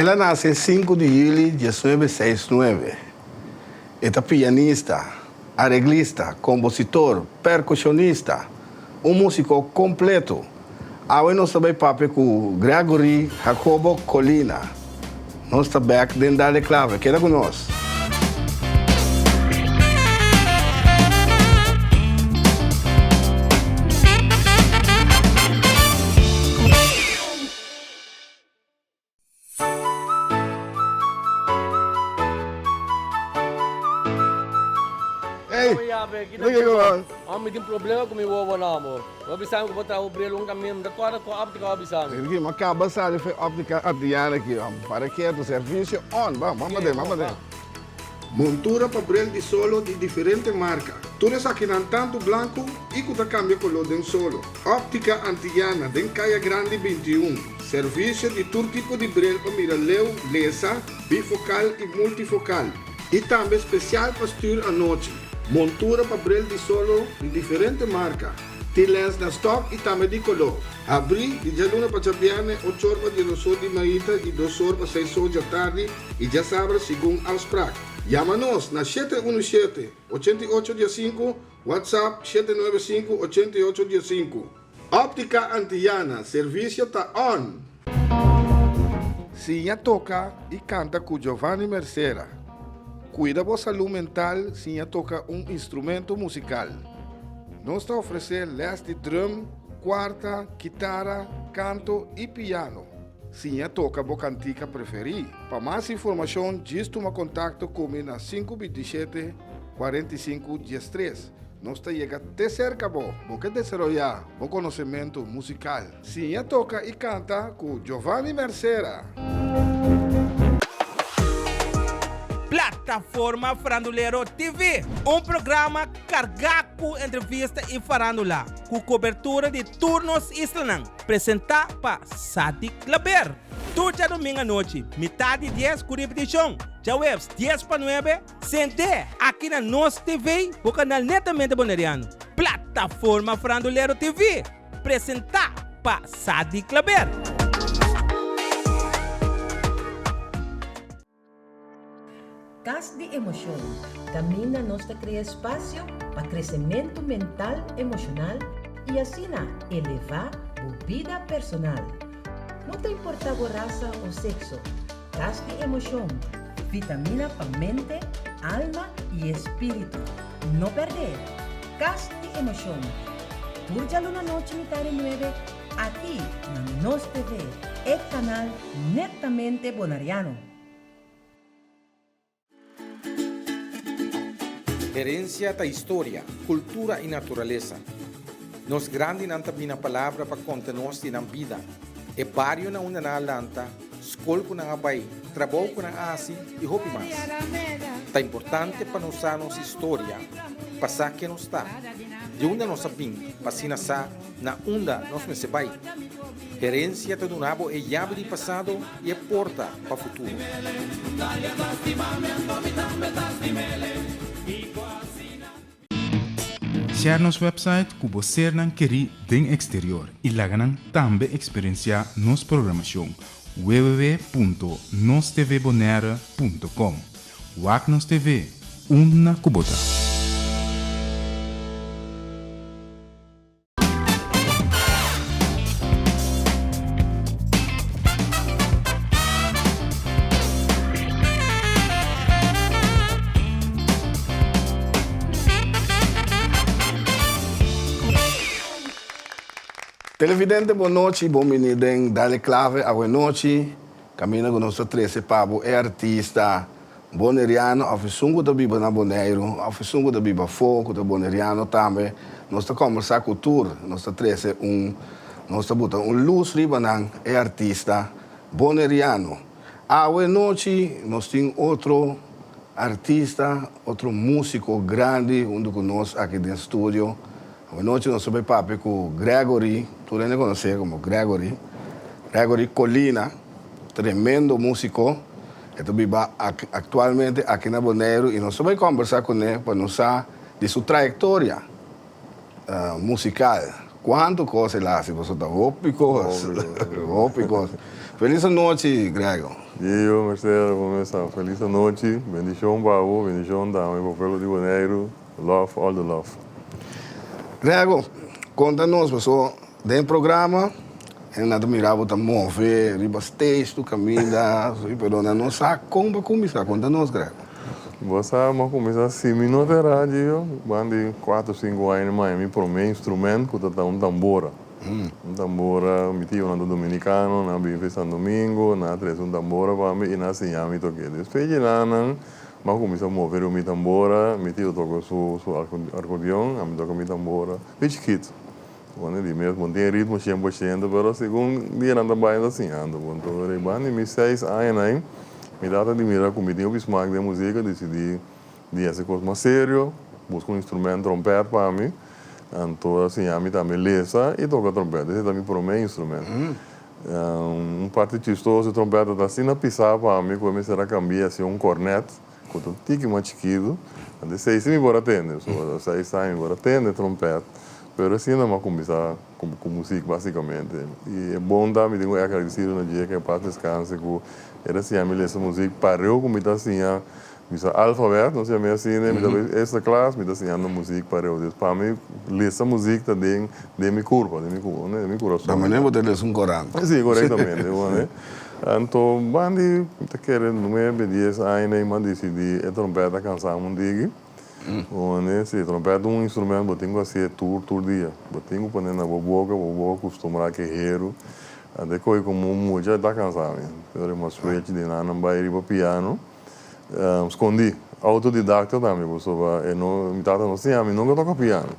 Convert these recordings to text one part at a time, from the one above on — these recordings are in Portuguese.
Ela nace el 5 de julio de 1969. Esta pianista, arreglista, compositor, percussionista, um músico completo. Agora nós também papo com Gregory Jacobo Colina. Nós estamos back dentro da clave. Queda conosco. Tem problema com o meu avô, não. Eu avisava que vou trazer o brilho um caminho da tua óptica, eu avisava. Aqui, mas acaba de sair a óptica Adriana aqui, para que o serviço on. Vamos ver. Montura para brilho de solo de diferentes marcas. Todas aqui não tanto branco e que cambia color de solo. Óptica Antillana, de Caia Grande 21. Serviço de todo tipo de brilho para miraleu, lesa, bifocal e multifocal. E também especial para estudar à noite. Montura para brilho de solo de diferentes marcas. Tem lens na stock e também de color. Abri e já luna para chapiane 8 horas de 2 horas de manhã e 2 horas para 6 horas da tarde e já sabe segundo aos prac. Llama-nos na 717-8815, WhatsApp 795-8815. Óptica Antillana, serviço está on. Sinha toca e canta com Giovanni Mercera. Cuida da saúde mental sem tocar instrumento musical. Nós está oferecendo les de drum, quarta, guitarra, canto e piano. Sem toca a cantica preferida. Para mais informação, diz toma contato comigo na 527 45 13. Nós está chegando até cerca, porque desarrollar o conhecimento musical. Sem toca e canta com Giovanni Mercera. Plataforma Farandulero TV, programa carregado com entrevista e farandula, com cobertura de turnos islanang, apresentado por Sadik Laber. Todo domingo à noite, metade de 10 com repetição, já webs 10 para 9, sente aqui na nossa TV, o canal Netamente Boneriano. Plataforma Farandulero TV, apresentado por Sadik Laber. Cas de emoção. Camina nos cria espaço para crescimento mental, emocional e assim elevar a vida personal. Não te importa a raça ou sexo. Cas de emoção. Vitamina para mente, alma e espírito. Não perder. Cas de emoção. Turjalo na noite mitad de 9 aqui na Nos TV, o canal Netamente Bonariano. Herencia da história, cultura e natureza. Nos grande não tem a palavra para contar-nos de na vida. É barrio na una na lanta, escola com na abai, trabalho com na asi e hopi mais. É importante para nós a nossa história, passar que nos está. De onde nós sabemos, para sa na onda nós me sebai. Herencia do nabo é chave de passado e é porta para o futuro. Share nosso website que você não quer den exterior e lá também experienciar nossa programação www.nostvbonera.com. Wagnos TV, uma kubota. Televidente, boa noite, bom menino, dale clave, boa noite. Camina com nosso 13 Pablo, é artista boneriano, ofisungo da Biba na Boneiro, ofisungo da Biba Foco, da boneriano também. Nós estamos conversando com o tour, nós estamos 13, nós estamos botando luz ribanan, é artista boneriano. Boa noite, nós temos outro artista, outro músico grande, conosco aqui no estúdio. Boa noite, nós somos papo com Gregory, tu deve conhecer como Gregory Colina, tremendo músico, que vive atualmente aqui na Boneiro e nós vamos conversar com ele para nos falar de sua trajetória musical, quanto coisa lá, se você está ópicos, ópicos. Feliz noite, Grego. E eu, Marcelo, vou começar. Feliz noite, bendição para o, bendição da meu povo de Bonaire, love, all the love. Grego, conta-nos, pessoal, dentro do programa, eu não admirava o mover, riba stage, tu caminha, pero não sabe como começar, conta-nos, Grego. Você vai começar assim, minutos de rádio, bandi 4, 5 anos, mas me promete instrumento, que está tambora. Tambora, mi tio nando dominicano, na bem fez domingo, na três tambora para mim e na assim a mim toquei. Depois de lá, mas comecei a mover o mi tambora, mi tio tocou su acordeão, a mim toca mi tambora, bem chiquito. Quando ele mesmo tem ritmo 100%, mas segundo dia não trabalha assim, ando. Então, ele bandi mi 6 anos, me dá de mirar como tinha o bismarck de música, decidi de essa coisa mais sério, busco instrumento trompete para mim. Então, assim, a mim também lesa e toca trompete. Esse também para o meu instrumento. Parte chistosa de trompete está assim na pisar para mim, quando eu será cambiar assim cornet, com um tique mais chiquito. De 6 me bora atender, só 6 anos me bora atender trompete. Mas assim não começar com música basicamente. E é bom dar me digo agradecido no dia que eu passo descanso que era assim a mim lesa música parou como está assim Misa alfabeto, não sei me assim, né? Essa classe me está ensinando música para eu. Para mim, essa música está de minha curva, né? De minha coração. Da maneira que você um corante. Sim, corretamente, né? Então, bandi, te quero no meio de 10 anos, mas decidi a trompeta cansar um dia. Né? Se trompeta um instrumento, eu tenho que ser todo dia. Eu tenho que pôr na boca, acostumar a guerreiro. Até que eu como muito já está cansado. Eu era uma switch de nada, vai ir para piano. Escondi, autodidacta também, eu não me tava assim, a mim nunca toco piano.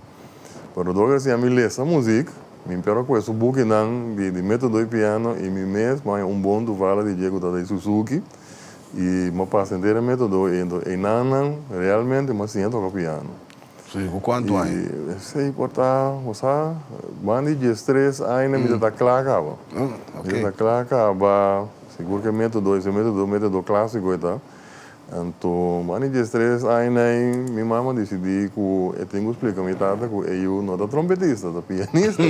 Mas eu assim, a mim lê essa música, me impera com esse book de método de piano e me mesmo bom do vale de Diego da Suzuki e me passa inteira método e não realmente mas sim toco piano. Sim, com quanto aí? Sei portar, você, bandi de estresse ainda me dá claro Ok. Me dá claro, seguro que método clássico e tal. Então, mani de estresse, aí minha mãe decidi que eu tenho que explicar a minha tata que eu não sou trompetista, sou pianista.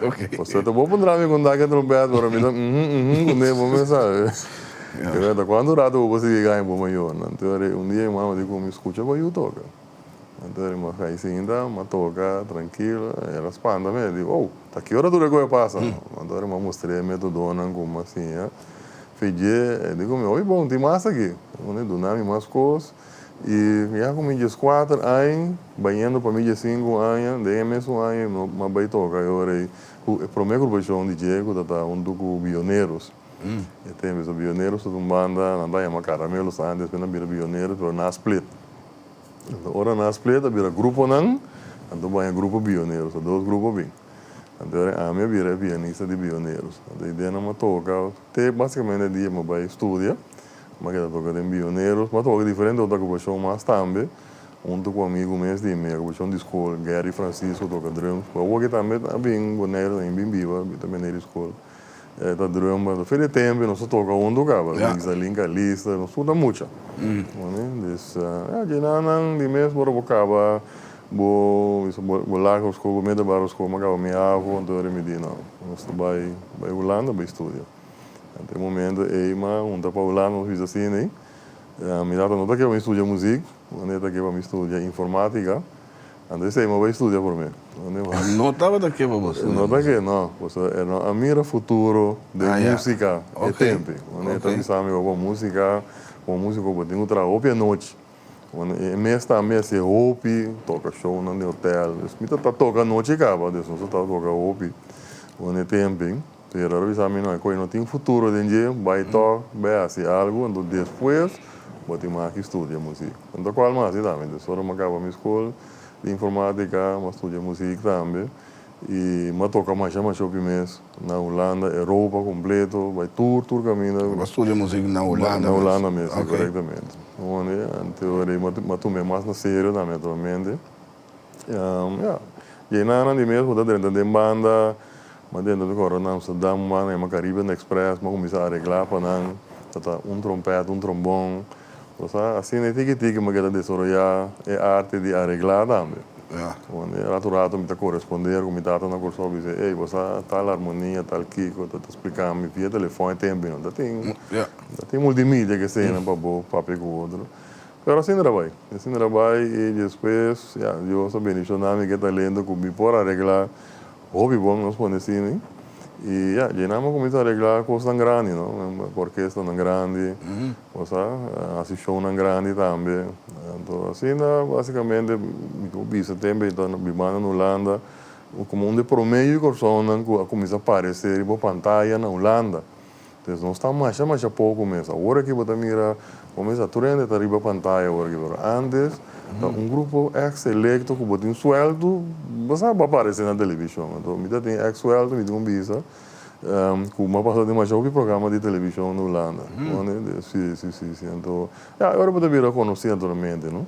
Ok. Você tá bom para me contar que é trompete, para mim, quando eu vou pensar. Quando rato você ganha bom maior, então dia minha mãe disse, me escuta para eu tocar. Então, eu falei assim, me toca, tranquilo, ela espanta me, digo, tá que hora tu recolhe passa? Então, eu mostrei a metodona como assim, eu digo, oi, bom, tem massa aqui. Eu do nome mais coisas. E já com 4 anos, banhando para 5 anos, daí mesmo ano, mas vai tocar. Eu era para o meu grupo de Diego, tá com Pioneiros. E tem os Pioneiros, uma banda, não dá uma caramelos antes, depois vira Pioneiros, mas na split. Ora na split, vira grupo não, então vai grupo Pioneiros, 2 grupos bem. Então, a minha vida é pianista de pioneiros. A ideia não é tocar, basicamente dia eu vou estudar, mas eu toco em pioneiros, mas toco diferente da ocupação mais também. Junto com um amigo mesmo de minha ocupação de escola, Gary Francisco, toca drums. Eu também bem boneiro, bem viva, também na escola. Tá drum, mas fez tempo, não só toca onde tocava, linka lista, não estuda muito. De nada, de mesmo, eu tocava. Vou lá com os cogumelos para os cogumelos, me avo, então eu me digo, não, nós vai Holanda, vai estudar. Até o momento, eu para Holanda, fiz assim, né? Me dá nota que eu estudo música, nota que eu estudo informática, então eu vou estudar por mim. Não estava daqui para você? Nota que não, a minha futuro de música é tempo. Então, eu sabe, com música, eu tenho que trabalhar à noite. Mês também assim hopi toca show no hotel me tá toca noite acaba isso só tá toca hopi onde tempo pero a veces a mim não tem futuro de dia vai tocar vai assim algo então depois vou ter mais que estudar música então qual mais também só eu acaba minha escola de informática mas estudo música também e me toca mais show mês na Holanda Europa completo vai tour caminho mas estuda música na Holanda mesmo corretamente então tomei mais na sério também atualmente e nada de mesmo da dentro de banda mas dentro do corona Amsterdam uma Caribbean Express mas comecei a arreglar para não trompete trombone assim é tique mas que desarrollar é arte de arreglar também Ja. Rato me corresponder com me tata na corso dizer, ei, você tal harmonia, tal kiko, tá explicar me via telefone também, não tem multimídia que se não para bo papo com outro. Pero assim trabalho e depois, eu sou bendicionado me que tá lendo com me por arreglar hobby bom nós pode assim, né? E já nós começamos a arreglar coisas grandes, não? Orquestra grande, assim show grande também. Então, assim, basicamente, eu vi também, então, na Holanda, como um de promedio persona que começa a aparecer em pantalla na Holanda. Então, não está mais pouco mesmo. Agora que você mira, começa a trender, está arriba a pantalla, agora. Antes, grupo ex-selecto, que botou um sueldo, você vai aparecer na televisão. Então, me tem ex-sueldo, me tem visa, que uma passada de mais um programa de televisão na Holanda. Sim. Então, agora você vira conhecido naturalmente, não?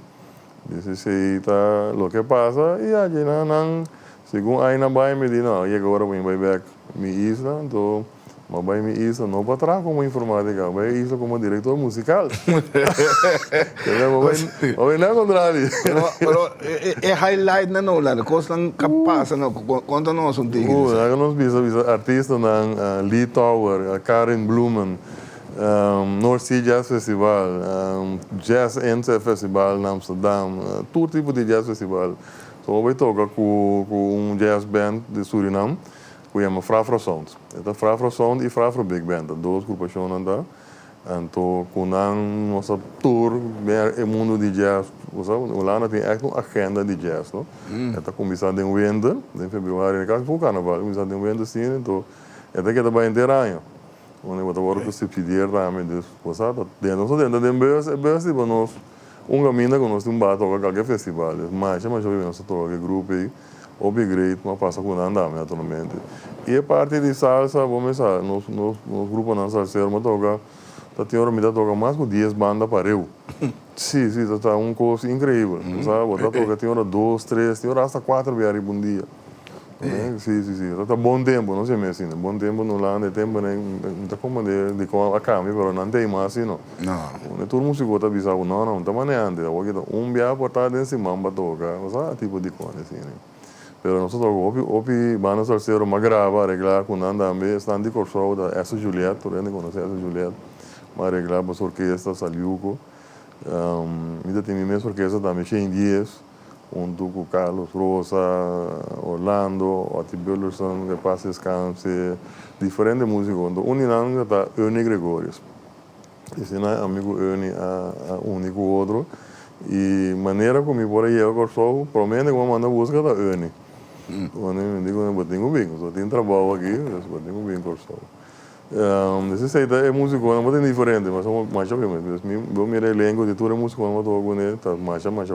Isso aí tá, o que passa, e a gente não, segundo aí na Bahia, me diz, não, e agora vou ir back minha isla, então, mas vai minha isla não para trás como informática, vai isla como diretor musical. Vai não contrário. É highlight na Holanda, coisa que passa, não, conta-nos tigre. Nós vimos artistas na Lee Tower, Karen Blumen, North Sea Jazz Festival, Jazz NC Festival em Amsterdam, todo tipo de jazz festival. Então, eu toco com jazz band de Suriname, que se chama Frafra Sound. Então, Frafra Sound e Frafra Big Band, duas agrupações andam. Então, com nossa tour, o mundo de jazz, o Holanda tem uma agenda de jazz, não? Está começando em winter, em fevereiro, caso do carnaval, começando em winter, sim, então, até que está bem inteiro. Onde eu agora que se pedir também, dentro de bus, tipo, nós, caminho que nós temos bato a qualquer festival, mas eu vi nosso toque grupo aí, upgrade, mas passa com nada naturalmente. E a parte de salsa, vamos ver, nos grupos não salseiro, mas toca, tem hora me dá toca mais de 10 bandas para eu. Sim, está um curso incrível, sabe? Toca tem hora 2, 3, tem hora hasta 4 viagens por dia. Sim. Está bom tempo, não sei mais assim, bom tempo no Holanda, tempo não está como de com a câmera, mas não tem mais assim, não. Não. Todo mundo se gosta de avisar, não, está maneando, viagem por tarde em cima para tocar, sabe? Tipo de coisa assim, né? Pero nós tocamos, bandas salseiro, mas grava, arreglar com nada também, estão de corso da Essa Juliette, tu ainda conhece Essa Juliette, mas arreglar para as orquestras, Saliuco, ainda tem minha orquestra também, Shane Dias, junto com Carlos Rosa, Orlando, Oti Bullerson, que passa descanse, diferentes músicos. Então, um está Ernie Gregorius. Esse é amigo Ernie, único outro. E maneira como por aí eu gosto, promete que vou mandar busca da Ernie. Quando eu digo, eu tenho bem, só tenho trabalho aqui, eu tenho bem gosto. Esse é músico, não é diferente, mas mais ou menos. Eu me elenco de tudo é músico, não estou com tá mais ou menos.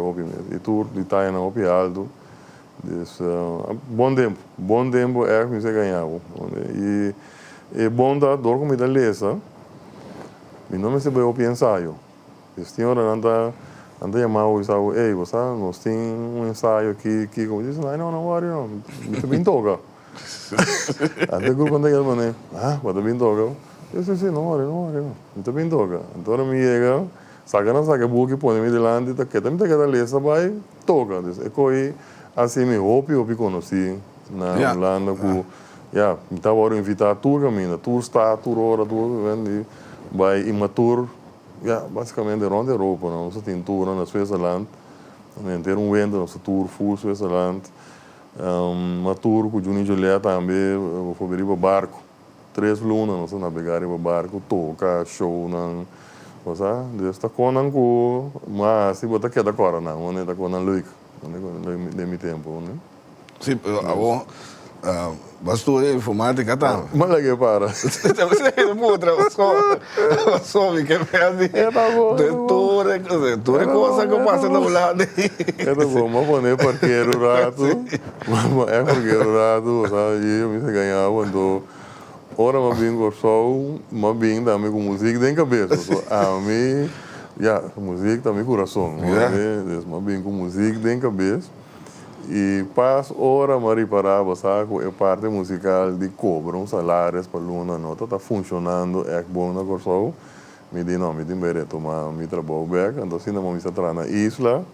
E tudo de taia na opi alto. Bom tempo é que você ganhava. E bom da dor como da lesa. Meu nome é o ensaio. Este ano anda chamado e sabe, ei, você nós tem ensaio aqui, como diz, não, worry, não, muito bem toca. Até o grupo anda aqui, mané, pode bem toca. Eu disse, não, worry, muito bem toca. Então me chega, saca book, põe-me delante, que também está lesa, vai, toca. É que assim me hopi conheci na Holanda, que me estava invitado a tour caminho, tour está, tour hora, tour, vai em uma tour, basicamente rond Europa, não? Nós temos tour na Suécia-Land, ter vento, nossa tour full Suécia-Land, uma tour com o Juninho Juliette também, eu fui para barco, 3 lunas, nós navegar para barco, toca, show, não, você, está com não, mas se botar que da cora não, né, está com não luic, de meu tempo, né? Sim, agora bastou informática tá. Mas lá que para. Você só me que perde. Tudo coisa que passa na Holanda. É bom, mas poner parqueiro rato. É parqueiro rato, sabe? Eu me ganhava então. Ora mas bem gostou, mas bem também com música dentro da cabeça. A mim, música também coração, mas bem com música dentro da cabeça. E passa hora Mari parava, sabe? É parte musical de cobram salários para luna, não está funcionando, é bom na corso. Me diz não, me diz bem tomar me trabalho back, então assim não me está na isla,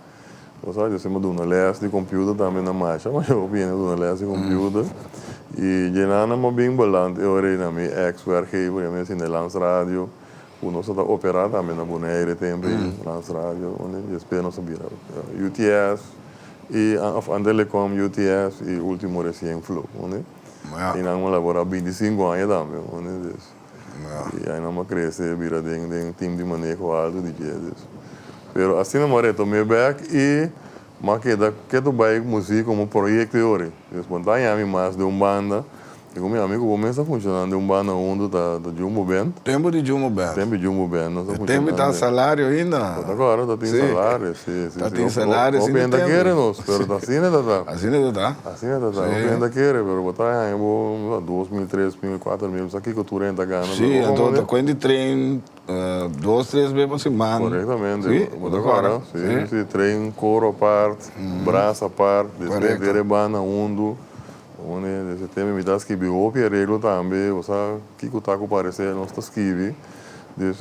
Ou seja, eu sempre dou uma les de computer também na marcha, mas eu venho dou uma les de computer. E Jenana é bem balante, eu era na minha ex-werkgever, eu me na Lans Radio, o nosso está operado também na Bonaire, também, Lans Radio, onde eu espero não saber. UTS, e a Telecom, UTS, e o último recém Flow, onde? Ja. E não labora 25 anos também, onde? Ja. E aí não cresce, vira de time de manejo alto de Jesus. Pero assim não morre, tomei back e mas que tu vai música como projeto hoje. Espontânea mais de banda. E com meu amigo começa a funcionar de banda onde da Jumbo Band. Tempo de Jumbo Band. Tempo de Jumbo Band, não está Tempo funcionando. está salário ainda. Agora está tem salário, sim. Está tem salário, sim. O ainda quer nós, pero assim não está. Assim não está. Assim não está. O ainda quer, pero botar aí 2.000, 3.000, 4.000, aqui que tu renta ganha. Sim, então está com de trem 2, 3 vezes por semana. Corretamente. Sim, agora. Sim, trem, coro a parte, braço a parte, desde banda, undo. Onde esse tema me dá que biou e arreglo também, você que o taco parecer nós está esquive.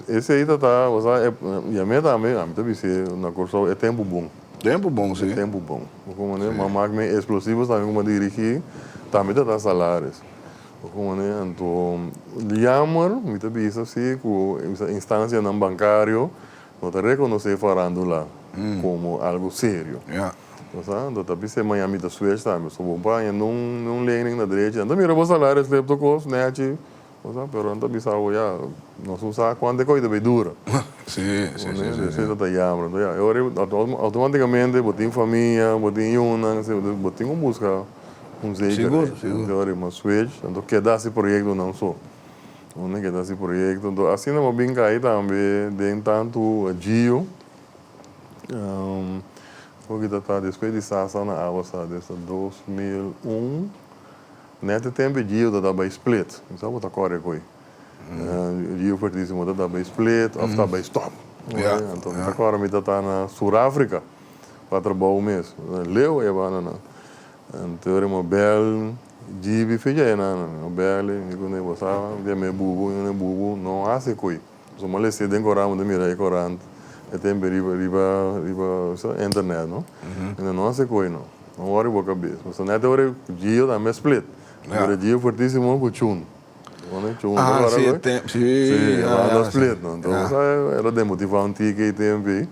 Esse aí tá, você e a minha também, a mim também se na curso é tempo bom. Tempo bom, sim. É tempo bom. Como né, uma máquina explosivos também como dirigir, também tá salários. Como né, então jammer, me também isso assim, com instância não bancário, não te reconhecer farándola como algo sério. Ja. Então, tapi se Miami da Suécia também, só bom para não learning na direita. Então, mira os salários que tu cos, né, ti, pero então bisa já, não se usa quando é coisa bem dura. Sim. Você tá jamando, então, eu automaticamente botem família, botem uma, botem música, jeito. Seguro. Agora uma Suécia, então queda esse projeto não só. Onde queda esse projeto, então assim não bem cair também, de tanto a Gio. Porque está depois de Sassa na água, desde 2001, nesse tempo Gio estava split, então está correto aí. Gio fortíssimo estava split, ou estava stop. Então agora me está na Suráfrica para trabalhar mesmo. Leu é banana. Então é uma bela Gio fez aí na bela, me quando eu passava, dia me bubu, não há se coi. Só mal se den coramo de mirar corante. É tempo riba internet, não? Ainda não há coisa, não worry about a cabeça. Mas na teoria, Gio também split. Agora Gio fortíssimo com Chun. Ah, sim, tempo. Sim, lá split, não? Então, era de motivar um ticket tempo,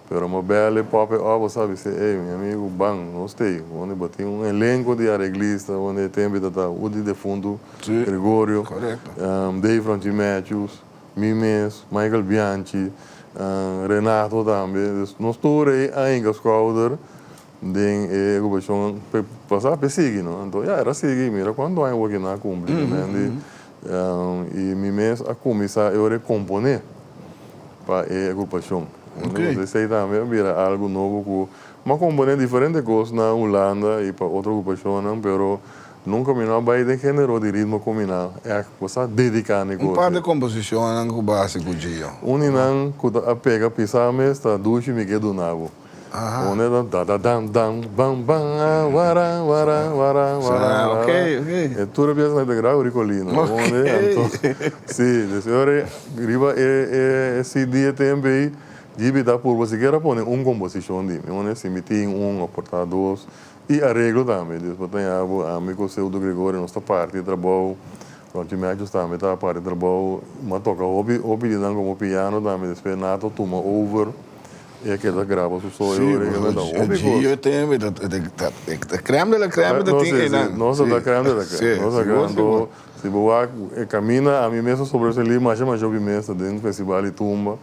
pero uma bela pop up, sabe? Ei, meu amigo, bang, não sei. Onde bati elenco de arreglista, onde tempo está o de fundo, Gregorio, Dave Franchi Matthews, Mimes, Michael Bianchi. Renato também, nós todos aí em Scouter, de ocupação passar para seguir, não? Então já era seguir, mira quando eu aqui na cumpre, né? E me mesmo a começar eu recomponer para a ocupação. Você sei também, mira algo novo com uma componer diferente coisa na Holanda e para outra ocupação, não, pero nunca me não vai de gênero de ritmo combinado, é coisa dedicada coisa. Par de composição com base com Gio. Não a pega pisar mesmo, está duche me quedo nabo. Onde da dam bam bam wara. Ok. É tudo pieza de grau ricolino. Onde então, sim, senhora, riba esse dia também Gibi dá por você queira pôr composição de, onde se metem aportar dois e arreglo também. Depois tem amigo seu do Gregório, nossa parte de trabalho, onde médios também está a parte de trabalho, mas toca hobby como piano também, depois nato toma over e aquela grava o som. Sim, Gio tem, a creme de la creme da tinha. Nossa, da creme de la creme. Nossa, quando se boa caminha a mim mesmo sobre esse livro, mas eu vi mesmo dentro do festival de tumba.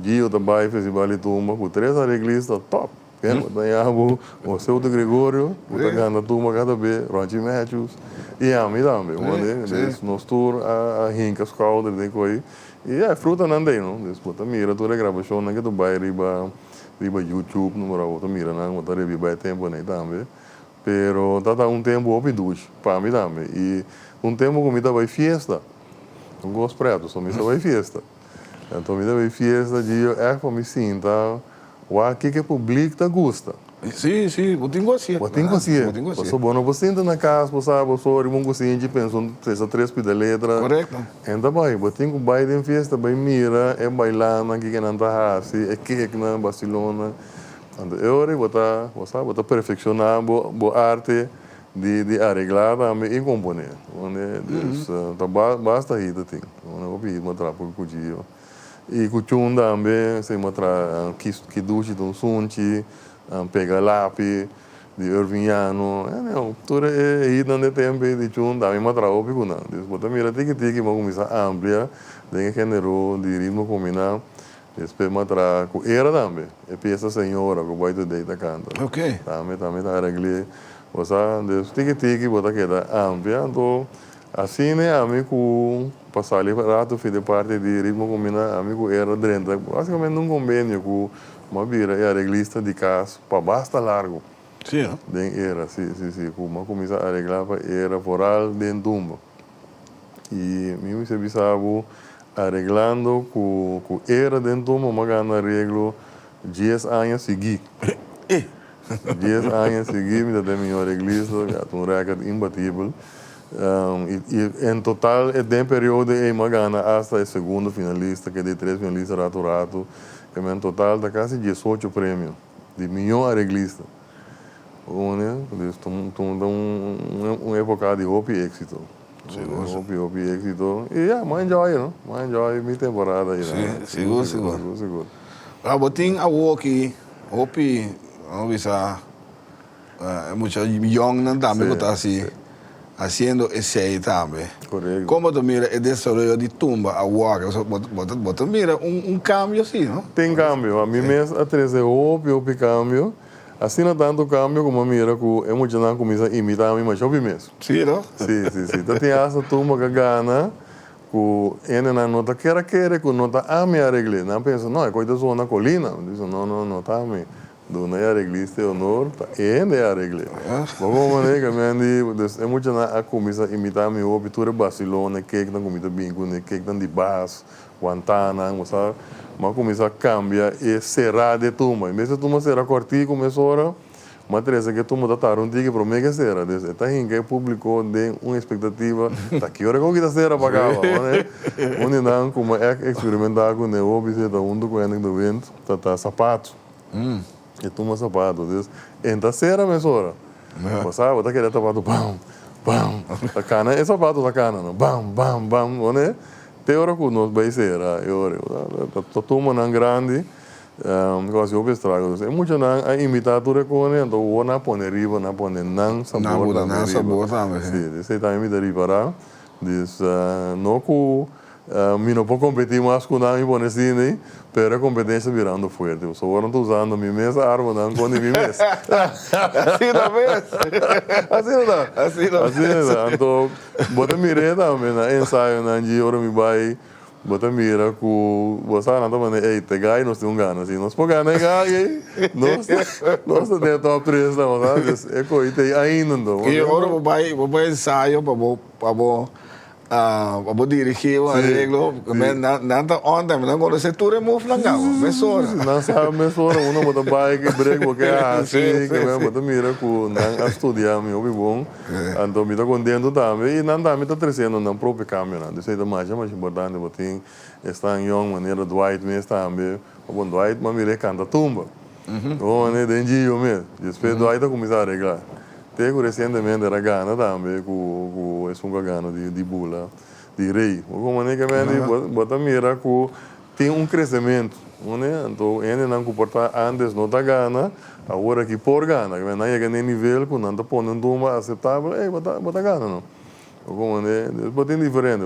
Gio também festival de tumba, com 3 arreglistas top. O seu de Gregório, o da turma cada vez, Ronchi Matthews, e a mim também, nós tour a rinca Scouter, de coi, e é fruta não tem, não? Depois mira toda a gravação, não que tu vai riba YouTube, número outro mira, não, tu riba tempo nem também, pero tá tempo opiduz, para mim também, e tempo comida vai fiesta, não gosto preto, só me vai fiesta, então me vai fiesta, Gio, para me sinta o aqui que o público tá gosta. Sim, botem consciência. Botem consciência. Você bom, você entra na casa, você sabe, você olha um consciente, pensa, precisa 3 de letra. Correto. Então, botem com baile em festa, vai mira, é bailando, aqui que não tá assim, é que na Barcelona. Então, eu vou perfeccionar a arte de arreglar também e componer. Então, basta aí, tem. Eu vou mostrar por o e com o também, se mostrar que duche de sunchi, pega lápis de Irvingiano, tudo é aí onde tem de chum, também mostrar o pico não. Depois mira tiki mas começa amplia, tem gênero de ritmo combinado. Depois mostrar com era também, é peça senhora que vai tudo da canta. Ok. Também tá arreglé. Você, tiki bota queda amplia, então assim né, amigo passar ali rato de parte de ritmo combinado, amigo era dentro, basicamente um convênio com uma bira e arreglista de casa para basta largo. Sim, né? Den era, sim, como começa a arreglar era foral den tumba. E mim se bisabo arreglando com era den tumba, uma gana arreglo 10 anos seguidos. 10 anos seguidos, me dá meu arreglista, um recorde imbatível. E em total, é período é uma gana hasta o segundo finalista, que é de 3 finalistas rato, que em total dá quase 18 prêmios de melhor arreglista. Uma época de hope e êxito. Hope e êxito. E mais enjoy, não? Mais enjoy minha temporada aí. Seguro. Ah, botin a aqui, hope, vamos ver mucho young não também que está assim, haciendo esse também. Correto. Como tu mira o desarrollo de tumba a walk, você mira cambio assim, não? Tem cambio. A mim mesmo a 13 hope cambio. Assim não tanto cambio como mira que é muito não começa a imitar a mim, mas eu mesmo. Sim, não? Sim. Então tem essa turma que gana, que ele não nota que não está a me arreglar. Não pensa, não, é coisa só na colina. Diz, não, tá a mim. Do não é arreglista, honor, tá ele é arreglar. Vamos maneira que é muito não a começa a imitar a mim, o pintura Barcelona, que não comida bingo, que não de base, Guantana, sabe? Mas começa a cambiar e será de turma. Em vez de turma será cortinho, começou a mas Teresa que turma da tarde, que para mim que será. Está em que público de uma expectativa, tá que hora que está será para cá, né? Onde não como experimentar com o hobby, tá um do do vento, tá sapato. E turma sapato, então será mesora. Você sabe, tá querendo sapato, bam, a cana é sapato da cana, bam, né? Tem hora que nós vai ser, a turma não grande, quase o estrago. É muito não a imitar tudo com ele, então o não pone riba, não pone não sabor, não sabor também. Sim, esse tá imitar riba, diz não que me não pode competir mais com não impone assim, né? Pero a competência virando forte. Eu só agora estou usando a minha mesma arma, não com a minha mesma. Assim não é? Assim não. Então, bota mira também, né? Ensaio, né? De hora me vai, bota mira com você não tá falando, ei, te gai, nós temos gana, assim, nós podemos ganhar, gai, nós temos top 3, não, sabe? É coisa ainda, não. E agora vou ensaio para dirigir o arreglo, nada ontem, não agora se tu remove na gama, mesora. Não sabe mesora, uma bota bike, break, porque assim, que vai botar mira com não estudar, meu bom, então me tá contente também e não tá crescendo na própria câmera, isso é mais importante, botin está em young maneira Dwight mesmo também, o Dwight mas me canta tumba, né, dendio mesmo, depois Dwight começar a arreglar. Tenho recentemente era Gana também, com esse Gana de bula, de rei. Como é que bota mira que tem crescimento, né? Então, ele não comporta antes não da Gana, agora que por Gana, que não é nem nível que não está pondo uma aceitável, bota Gana não. Como é, bota diferente,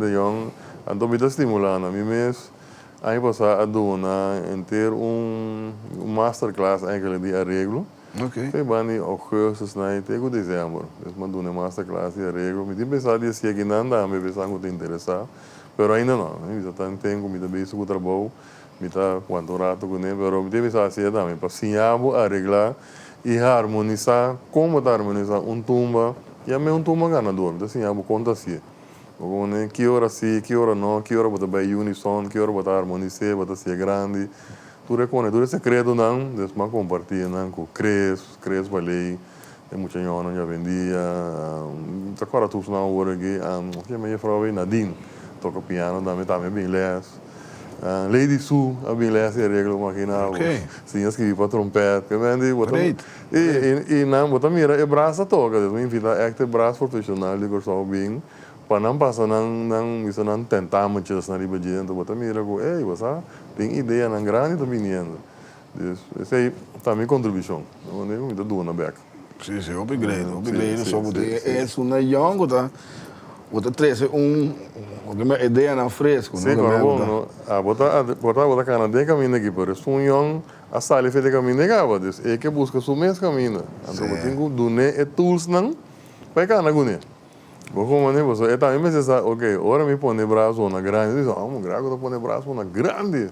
young, então me está estimulando a mim mesmo. Aí passar a dona em ter masterclass eigenlijk de arreglo. Ok. Tem bani augustus na tego dezembro. Dus man doen een masterclass de arreglo. Me tem pensado de seguir nada, me pensar que te interessar, pero ainda não. Me já tá tempo, me tá bem com o trabalho, me tá quanto rato com ele, pero me tem pensado assim também para ensinar arreglar e harmonizar como tá harmonizar tumba e a minha tumba ganador. Então ensinar conta assim. Que hora sim, que hora não, que hora botar bem unison, que hora botar harmonizar, botar ser grande. Tudo é segredo não, desma compartilha não com cres valei, é muita gente já vendia, agora tu não hora aqui, que me falou Nadine, toca piano também bem les, Lady Sue, a bilhete reglo imagina, Ok. sim, escrevi para trompete, que vende, Great. e não, bota mira, é braço toca, me invita a este braço profissional de curso bem, para não passar não isso não tentar muitas na riba de dentro, bota mira, ei, você tem ideia não grande também indo, esse aí também contribuição, não é muito duro na beca. Sim, sim, obrigado. sim, Só você sim. é uma young, tá? Você traz uma ideia na fresco, Sim, claro, bom, bota canadá caminho aqui, por isso um young a sala feita caminho agora, é que busca o mesmo caminho, então eu tenho dune e tools não, vai cá na gune. Vou como né, você, também mas ok, agora me põe braço na grande, diz, um grago tô põe braço na grande,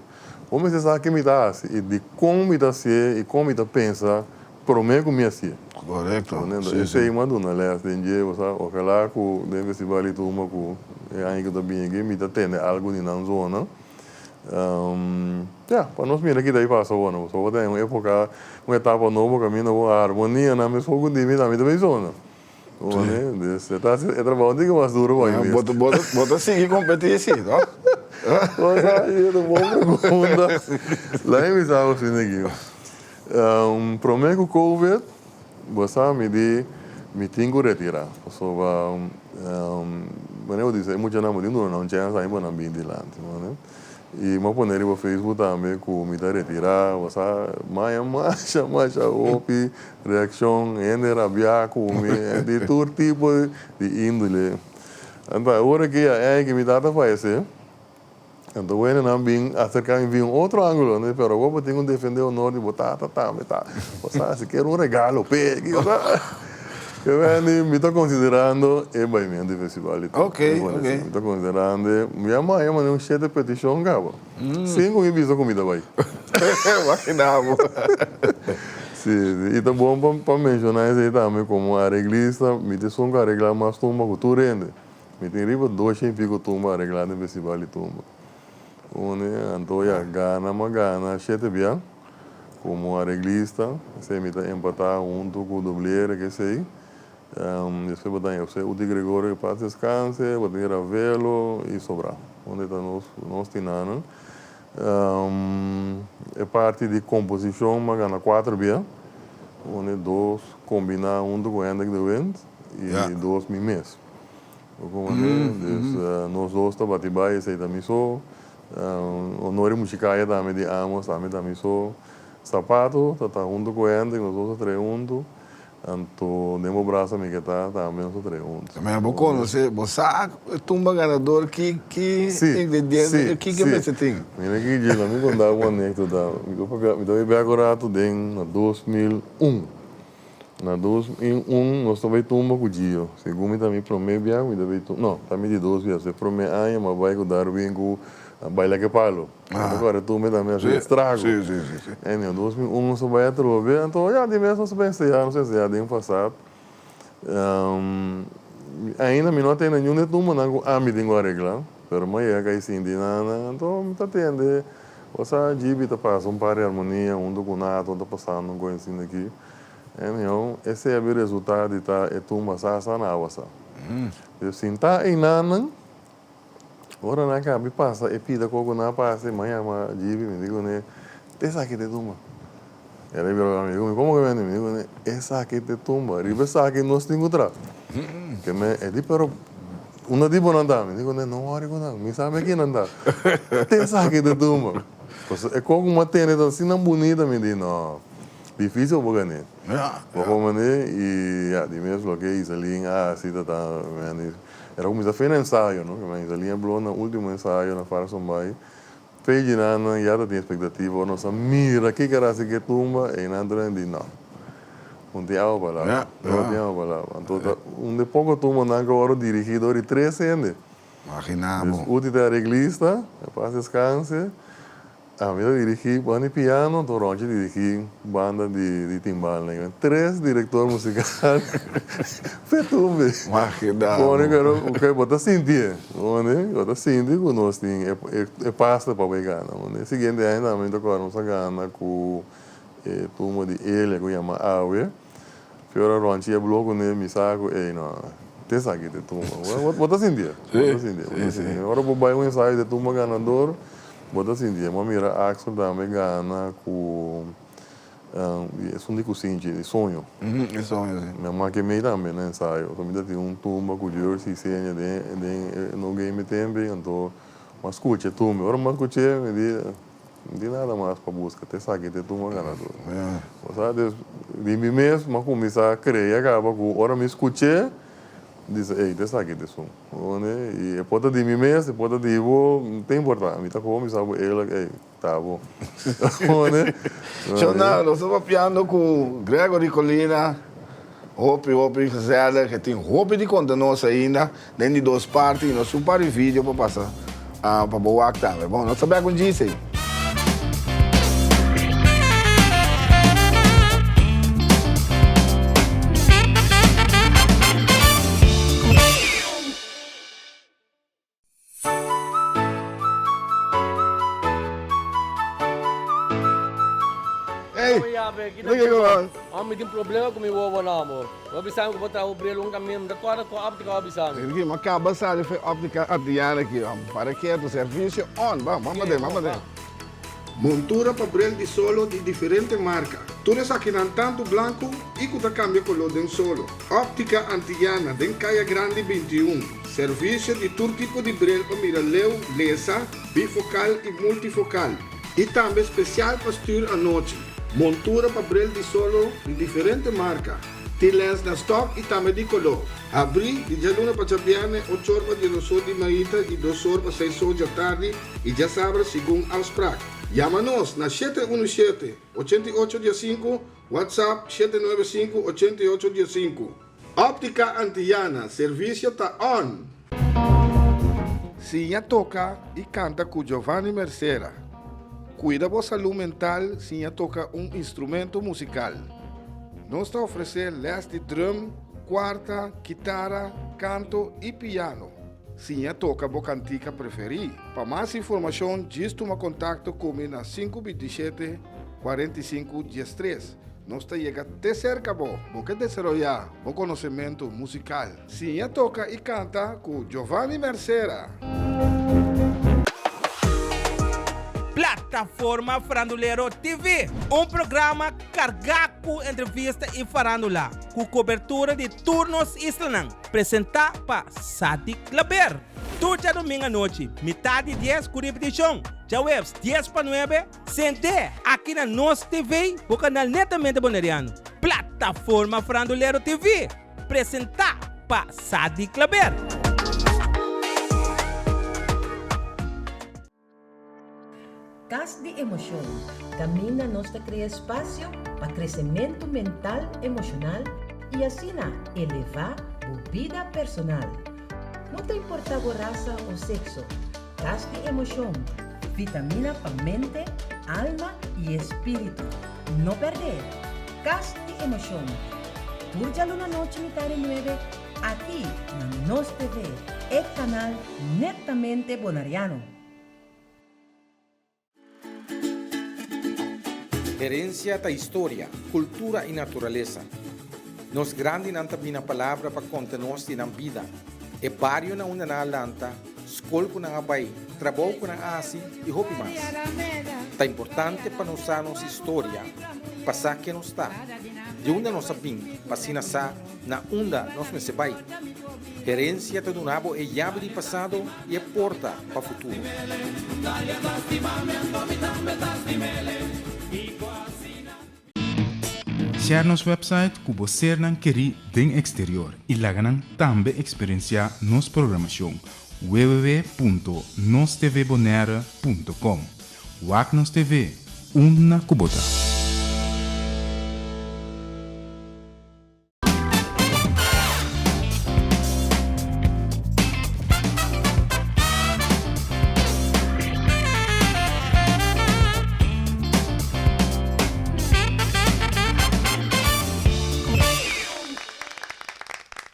como você sabe que me dá e de como me dá se e como me dá pensa, prometo me assim. Correto. Esse aí mandou na lei, tem dia, você, ojalá que o festival ali toma com aí que também aqui me dá tendo algo de não zona. Para nós mira aqui daí passa o ano, só tem uma época, uma etapa nova, caminho, a harmonia na mesma fogo de mim, também também zona. Você tá trabalhando que mais duro vai mesmo. Bota seguir competir, tá? Você aí, do bom pergunta. Lá em Misal, assim, aqui. Prometo que Covid, você me tenho que retirar. Só mas eu disse, muita não tinha saído para bem de lá, e me poner no Facebook também que me dá retirar, você marcha, opi, reação, rabia, de todo tipo de índole. Então, agora que que me dá para fazer, então eu não vim acercar em outro ângulo, né? Pero eu tenho que defender o norte, botar, você quer regalo, pegue, eu me estou considerando vai do festival. Ok. Me estou considerando. Minha mãe um cheio de petição, cabo. 5 meses comida vai. Imaginamos. Sim, e tá bom para mencionar isso aí também, como arreglista, me tem som que arreglar mais tumba que tu rende. Me tem riba 2 e pico tumba arreglar no festival de tumba. Então, gana, cheio de bem, como arreglista, você me está empatar junto com o dublê, que sei. Depois botar o de Gregório que passa descanse, botar Ravelo e Sobral, onde está nós tinando. É parte de composição, mas gana 4 bem, onde 2 combinar com o Hendrik de Wind e 2 mimes. Nós 2 estamos batibai, esse também sou. Honore musicaia também de Amos, também sou. Sapato, está junto com o Hendrik, nós 2 3 juntos. Então, demo braço a mim que tá também sou treunto. Também é bom você tumba ganador que ingrediente que você tem. Mira que dia, me contar uma anedota. Me deu bem agora tu tem na 2001. Na 2001 nós também tumba com o dia. Segundo também promete bem, me deu tumba. Não, também de 2 dias. Você promete aí, mas vai dar bem com baila que palo. Agora tu me também estrago. Sim. Em 2001 só vai trover, então já de mesmo não sei não sei se já tem passado. Ainda me não tem nenhum tumba não me tem que arreglar, pero mas é que assim de nada, então me tá tendo, você jibi tá passando par de harmonia, do com nada, tá passando com assim aqui. Então esse é o resultado de tá é tumba sa na wasa. Eu sinta em nada. Ora na cá me passa e pida coco na passa manhã mas jibi me digo né essa aqui de tumba ele virou amigo como que vem amigo né essa aqui de tumba riba essa aqui nós temos outra que me ele pero uma tipo não dá me digo né não hora não me sabe que não dá essa aqui de tumba é como uma tenda assim não bonita me diz não difícil porque né como né e de mesmo que isso ali assim tá era como se fosse ensaio, não? Mas ali falou no último ensaio na Fara Sombai, fez de nada, já tinha expectativa, nossa mira, que era assim que tumba, e nada rendi não. Não tinha a palavra, não tinha a palavra. Então, de pouco tumba não agora dirigido de 3 anos. Imaginamos. O último arreglista, para descanse, a minha dirigi banda de piano, durante dirigi banda de timbal, né? 3 diretores musicais, fetumbe. Imaginamos. O que bota sentir, né? Bota sentir que nós tem é pasta para pegar, né? Seguinte ainda também agora nós gana com turma de ele que chama Aue, fiora ronchi é bloco né, me saco, não. Tem saque de turma, bota sentir, bota sentir. Agora vou bair ensaio de turma ganador. Bota assim, dia, mas mira Axel também gana com é um de cozinha, de sonho. Isso é. Minha mãe que me também, né, ensaio. Eu também tenho tumba com jersey, senha, no game também, então, mas escute, tumba. Agora, mas escute, não tem nada mais para buscar, até sabe que tumba ganador. Sabe, de mim mesmo, mas começar a criar, acaba com, agora me escute, diz, ei, até sabe que isso. E pode de mim mesmo, pode de eu, não tem importância, me tá como, sabe, ele, ei, tá bom. Jornal, nós estamos piando com Gregory Colina, Hopi, Zé, que tem Hopi de conta nossa ainda, dentro de duas partes, nós vamos para o vídeo para passar para boa também. Bom, nós sabemos o que disse. May tem problema com o meu ovo na mo. Mabisang ko botar o brilho um caminho da tua com a optica abisang. Aqui, mas acaba de fazer óptica ardiana aqui, para que o serviço on, vamos ver. Montura para brilho de solo de diferentes marcas. Todas aqui não tanto branco e que cambia color de solo. Óptica antiana, de Caia Grande 21. Serviço de todo tipo de brilho para miraleu, lesa, bifocal e multifocal. E também especial para estudar à noite. Montura para brilho de solo de diferentes marcas. Tem lens na stock e também de color. Abri e já luna para chapiane, 8 horas de 2 horas de manhã e 2 horas para 6 horas da tarde. E já sabe, segundo Alsprak. Llama-nos na 717-8815, WhatsApp 795-8815. Óptica Antiana, serviço está on. Sinha toca e canta com Giovanni Mercera. Cuida da saúde mental, Sinha toca instrumento musical. Nós está oferecendo les de drum, quarta, guitarra, canto e piano. Sinha toca a cantica preferida. Para mais informação, diz toma contato comigo na 527-4513. Nós está chegando até cerca, porque desarrollar o conhecimento musical. Sinha toca e canta com Giovanni Mercera. Plataforma Farandulero TV, programa cargado com entrevista e farandula, com cobertura de turnos islanang, apresentado para Sadik Laber. Todo domingo à noite, metade de 10 com repetição, já webs 10 para 9, sente aqui na nossa TV, o canal netamente boneriano. Plataforma Farandulero TV, apresentado para Sadik Laber. Cas de Emoção também nos cria espaço para crescimento mental, emocional e assim elevar a vida personal. Não te importa a raça ou sexo, Cas de Emoção, vitamina para mente, alma e espírito. Não perder, Cas de Emoção. Turjalo na noite mitad de 9, aqui na Nos TV, el canal netamente bonariano. Herencia da história, cultura e natureza. Nos grande nanta bina palavra para contar-nos de na vida. E barrio na una na lanta, escola com na abai, trabalho com na asi e hopi mais. Tá importante para nós a nossa história, passar que nos está. De onde nós sabim, passina sa na onda nós me sebai. Herencia do nabo é chave de passado e é porta para o futuro. Share nos website que você não quer den exterior e lá ganam também experienciar nos programação www.nostvbonera.com. WAC Nos TV, uma kubota.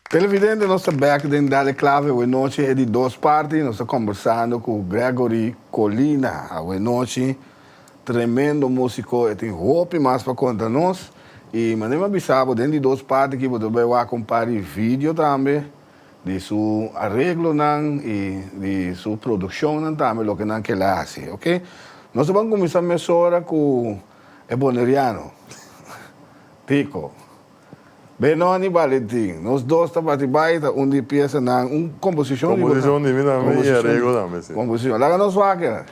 Televidente, nós estamos aqui dentro da clave, hoje noite é de duas partes, nós estamos conversando com o Gregory Colina, hoje noite, tremendo músico, e tem roupa mais para contar nós, e mandei me avisar, dentro de duas partes, que você vai acompanhar vídeo também, de su arreglo y de su producción también lo que nan que la hace, ¿ok? Nós vamos começar a mesora com o boneriano, Tico. Benoni Valentim, nós dois estamos de baita, onde pieza na composição. Composição de mim também e arreglo também, sim. Composição, lá nós vamos.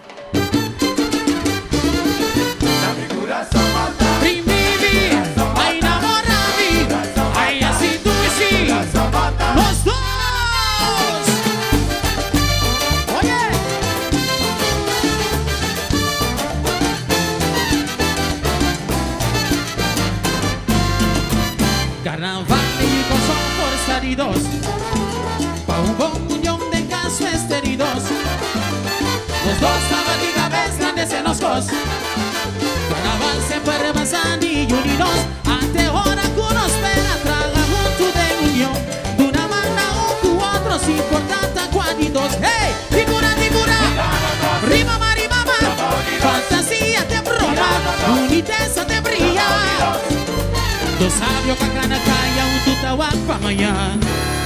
Pa' un comunión de casos esteridos, los dos estaban de cabeza grandes en los cos. Carnaval siempre repasan y unidos, ante hora que uno espera traga junto de unión, de una banda u otros importantes cuadritos. Hey, figura, rima, marimama, fantasía te broma, unidesa te brilla. Dos sabios que acá calla un tutawak pa' mañana.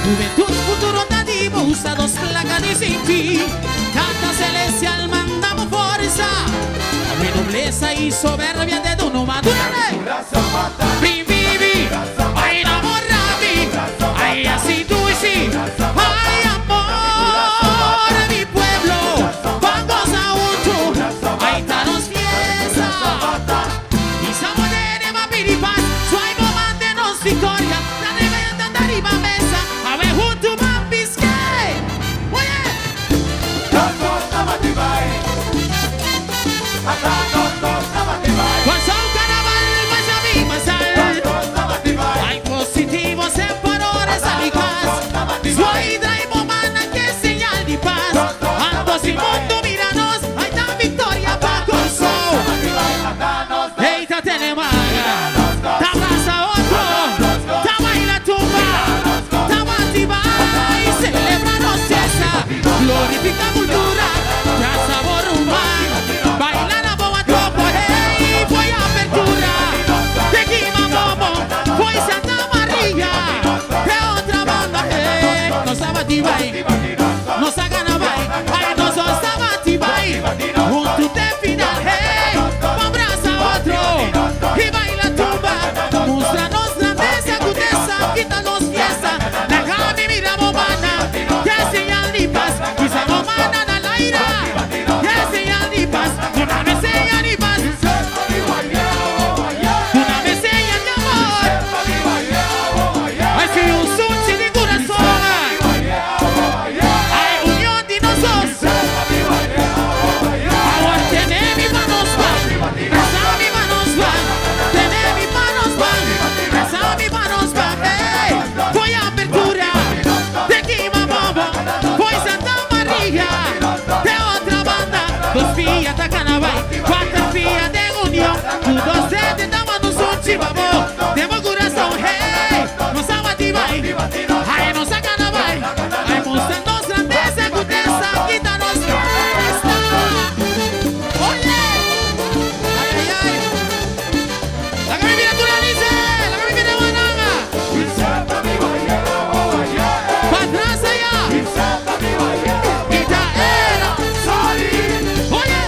Juventud, futuro, nativo, usa dos placas de sin fin. Canta celestial, mandamos fuerza. Mi nobleza y soberbia de tu nombre. Vivi, ay, enamorami, ay, así tú y sí. Ay, amor, mi pueblo, vamos a otro. Ay, danos fiesta. Y sabonere, mapiripaz, suay, momentos victoria. Dale, ven, arriba, mesa. Junto mapisque, oye. Cuando un carnaval más a mí más al. Hay positivos separadores amigas. Soy Draimo mana que señal de paz. Ando sin mundo míranos, hay tan victoria pa' gozo. Hey, ta tenemos. Ta abraza otro. Ta baila tumba. Glorifica cultura, da sabor humano, baila la boa topo, hey, voy a apertura, de Guima Bobo, voy Santa María, de otra banda, hey, nos abatibai, nos aganabai, ay, nos abatibai, junto te final, hey, abraza otro, y baila tumba, muéstranos grandeza, agudeza, quítanos fiesta, déjame mira bobana, que señal de paz. Demos corazón, hey, nos abatibai, ay, nos aganabai, ay, mostrarnos grandeza, agudeza, quítanos fiesta. Oye, ay, ay, la que me mira tu nariz, la que me mira guanaga, pa' atrás allá, Itaera, oye,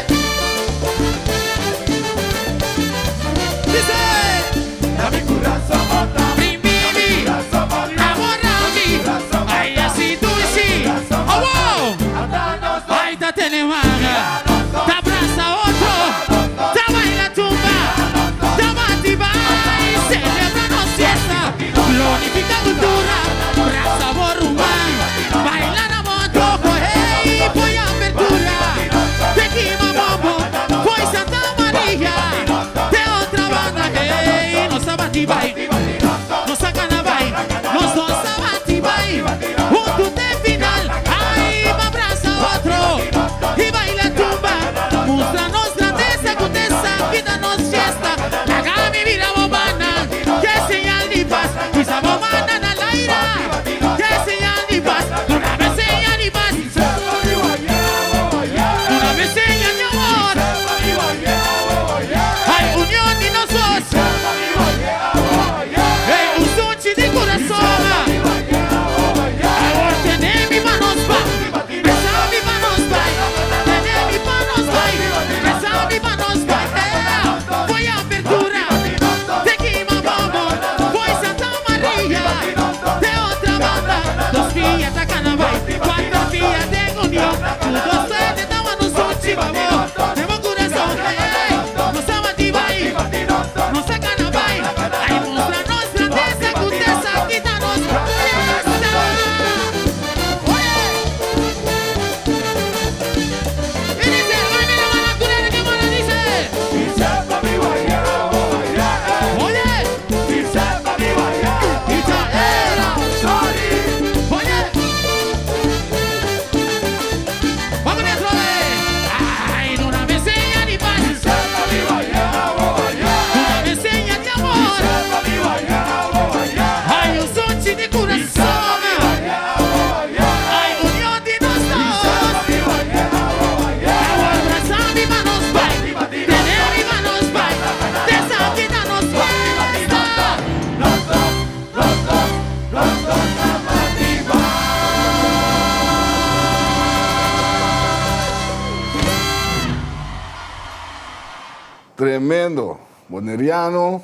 Tremendo. Boneriano,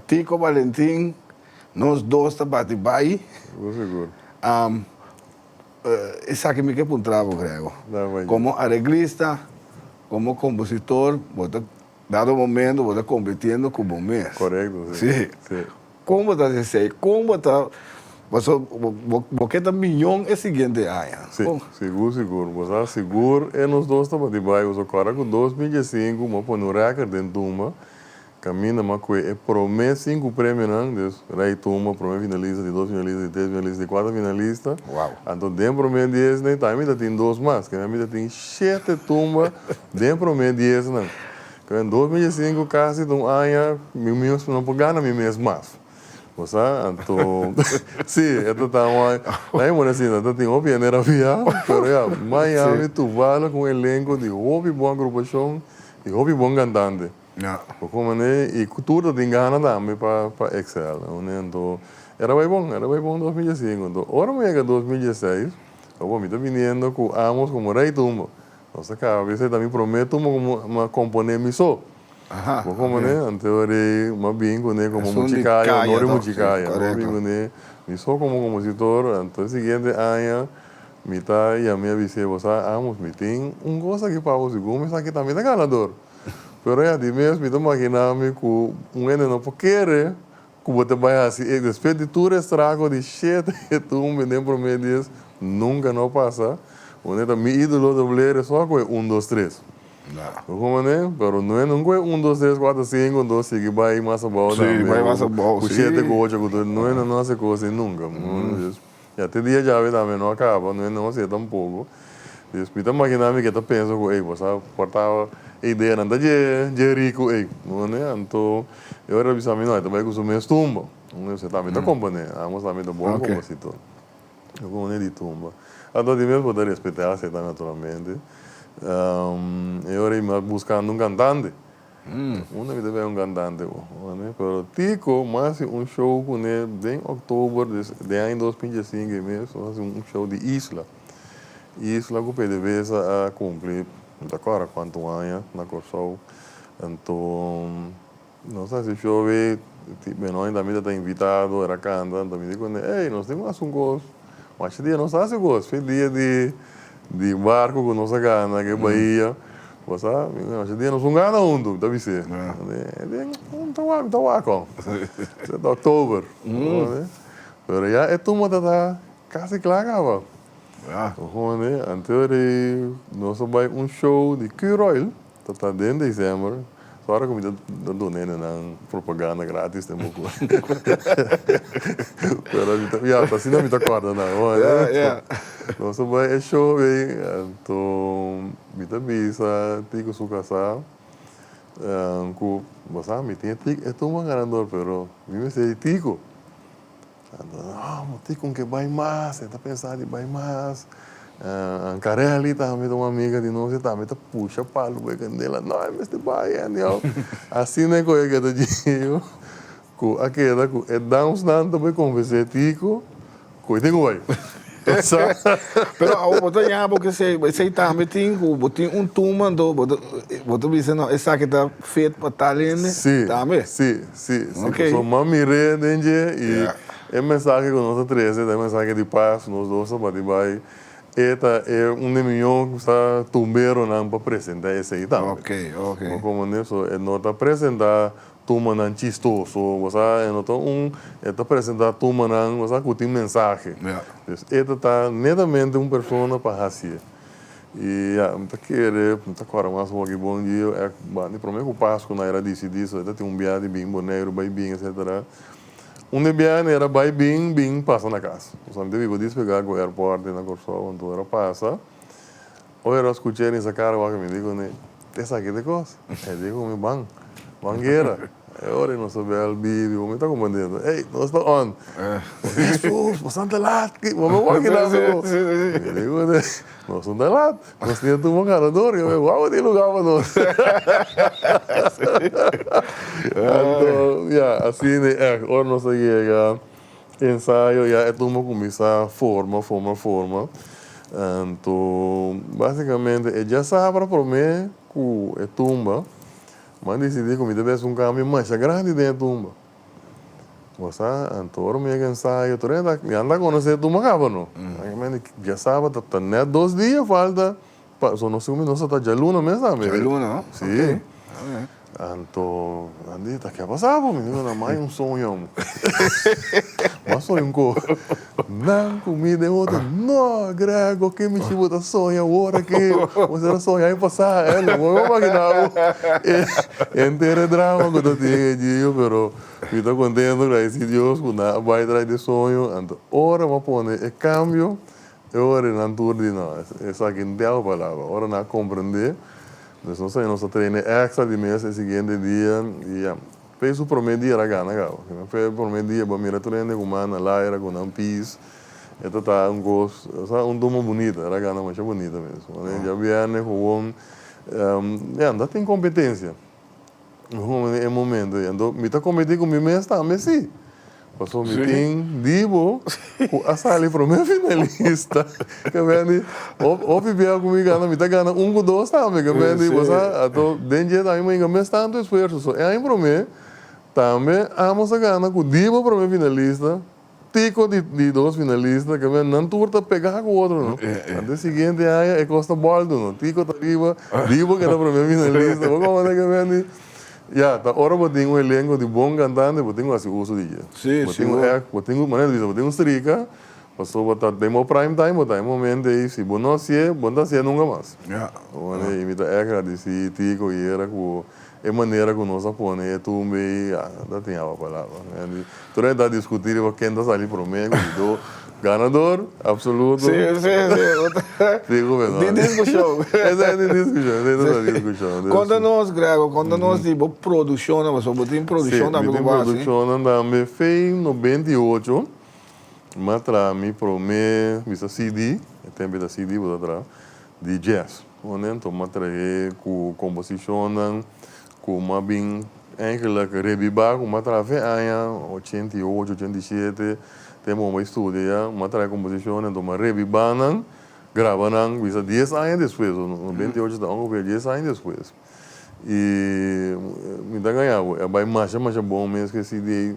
Tico Valentín, nós dois tá bate-bai. Vou seguro. Isso aqui me quer um trabalho, Grego. Dá, vai. Como arreglista, como compositor, dado momento, você competindo com o bom mês. Correto, Sim. Sim. Como está dizendo? Como está... Porque está milhão é seguinte ano. Sim, seguro. Você seguro é nos dois tá bate-bai. Você agora com 2005, mas põe no record dentro de uma. Caminha, mas é promete 5 prêmios, né? Rei Tuma, promete finalista, de 2 finalistas, de 3 finalistas, de 4 finalistas. Uau. Então, dentro promete 10, né? Também tem 2 mais, que ainda tem 7 tumbas, dentro promete 10, né? Em 2005, quase, um ano, eu não vou ganhar mesmo mais. Você, então, sim, então tá uma, aí, mano, assim, então tem uma pioneira via, mas Miami, Tuvala, com um elenco de hobby boa agrupação e hobby bom cantante. Como, né, e cultura tem gana também para Excel, né, então, era bem bom em 2005, então, agora me chega 2016, eu me estou vindo com Amos como Rei Tumba, então, cada vez eu também prometo uma componente miso. Como né, anteriormente, uma bingo né, como Muchicaya, Nori Muchicaya, uma bingo né, me sou como compositor, então seguinte ano, me tá e a minha vice você amos me tem gosto aqui para você, como isso aqui também é ganador, pero é de mesmo me tô imaginando que ano não pode querer, que você vai assim, e depois de tudo estrago de shit que tu me nem prometes, nunca não passa, onde tá meu ídolo do mulher só com 1, 2, 3. Como né? Pero não é 1, 2, 3, 4, 5, 2, 5, vai mais bom. Sim, vai mais bom. O 7, 8, não é não hace coisa nunca. E até dia já também não acaba, não é não hace tampouco. Depois imaginava que tu pensa que você portava ideia nada de rico, não é? Então eu era pensando não, também com o meu tumba. Você também tá companhia, vamos também tá bom compositor. Eu como nem de tumba. Então de mesmo poder respeitar, aceitar naturalmente. Eu ia buscando um cantante. Uma vez veio um cantante, pero Tico, mas show com ele em outubro de ano 2005 mesmo, show de Isla. Isla que PDVSA a cumprir, não agora quanto anos na Corsol. Então, não sei se chove, nós também está invitado, era cantando, também digo, ei, nós temos gosto. Mas esse dia não sabe se gosto, foi dia de barco com nossa gana, que é Bahia. Você sabe, esse dia nós não ganhamos um, deve ser. Então, com. É de outubro. Pero já é turma está quase clara, anterior, nós vamos show de Q-Royal, está dentro de dezembro. Só que me dando na propaganda grátis tem pouco. Pero assim não me acorda não. Nós vamos show então me dá bisa, tico su casa. Com você me tem tico, é tão ganador, pero me sei tico. Tico que vai mais, está pensando em vai mais. Carelli também uma amiga de nós também tá puxa palo vai candela não mas te vai assim né coisa que eu digo com aquela com é dance tanto vai conversar tico coisa que vai pero ao botar já porque sei também tem um turma do botar dizendo não essa que tá feito para talento também sim só mami redenge e é mensagem que nós três é mensagem de paz nós dois para de vai Esta é milhão que está tumbero não para apresentar esse aí também. Ok. Como nisso, é não está apresentar turma não chistoso, você é não está apresentar turma não, você curte mensagem. Esta está netamente uma pessoa para fazer. E não querer, não agora mais um aqui bom dia, é para mim o Páscoa não era decidido, esta tem viagem bem boneiro, bem etc. Viagem era bem passa na casa. Então, eu disse pegar o aeroporto na Corsol, então era passa. Ou eu escutei nessa cara, que me digo, essa aqui de coisa. Eu digo, me bangueira. Agora não soube o vídeo, me está comandando. Ei, nós estamos on. Jesus, bastante lá. Vamos aqui lá. Eu digo, nós estamos lá. Nós temos um ganador. Eu vou ter lugar para nós. Então, assim, agora nós chegamos, ensaio, é tudo começar forma. Então, basicamente, já sabe para mim que é tumba. Mas decidi que me tivesse cambio mais grande dentro da tumba. Você, antoro me ensaio, tu anda a conhecer a tumba, acaba, não? Já sabe, tá net 2 dias, falta, só não sei como não está já luna mesmo, sabe? Já luna, não? Sim. Então, andi, tá que passava, menino, na mais sonho. Mas sonho com não comida outra, não, Grego, que me chivo da sonha, agora que você era sonhar em passar, não vou imaginar. Inteiro drama que eu tinha, pero eu estou contente, graças a Deus, que vai atrás de sonho, então, ora vou pôr é cambio, ora não tudo de nós, essa aqui não tem a palavra, ora não compreender. Então, nós treinamos extra de mês, no seguinte dia, e fez o primeiro dia, era gana, fez o primeiro dia, para mim, treino com uma laira, com um piso, então tá gosto, doma bonita, era gana, mas é bonita mesmo. Já viene com ainda tem competência, é momento, então, me está competindo com mim mesmo, também sim. Passou me tem Dibo, a sala para o meu finalista, que vem ouve bem comigo, não me tá ganhando 1 com 2, sabe? Que vem você, então dentro da minha mas tanto esforço, é aí para mim, também vamos a ganhar com Dibo para o meu finalista, Tico de 2 finalistas, que vem não turta pegar com o outro, não? Até seguinte aí é Costa Baldo, não? Tico tá arriba, Dibo que era para o meu finalista, como é que vem? Já, tá hora eu tenho elenco de bom cantante, eu tenho assim uso de dia. Sim, sim. Eu tenho strica, passou botar demo prime time, botar em momento aí, se bom não se nunca mais. Já. Olha, e me tá agradecer tico e era com a maneira que nós apone, é tu me, não tem a palavra. Tu não está discutindo quem está ali para mim, do ganador absoluto. Sim. Digo, De disco show. É de disco show. Conta-nos, Grego, conta-nos de produção, mas eu botei em produção da minha base. Produção também fez em 98, mas tra me promete, misa CD, tempo da CD, vou atrás, de jazz. Então, mas traje com composição, com uma bem, eigenlijk rebibar, com uma trave em 88, 87, temos uma estúdio, uma trave composição, então uma rebibar, gravaram, bisa 10 anos depois, 98 está ungefähr 10 anos depois. E me dá ganhado, é bem mais bom mesmo que esse de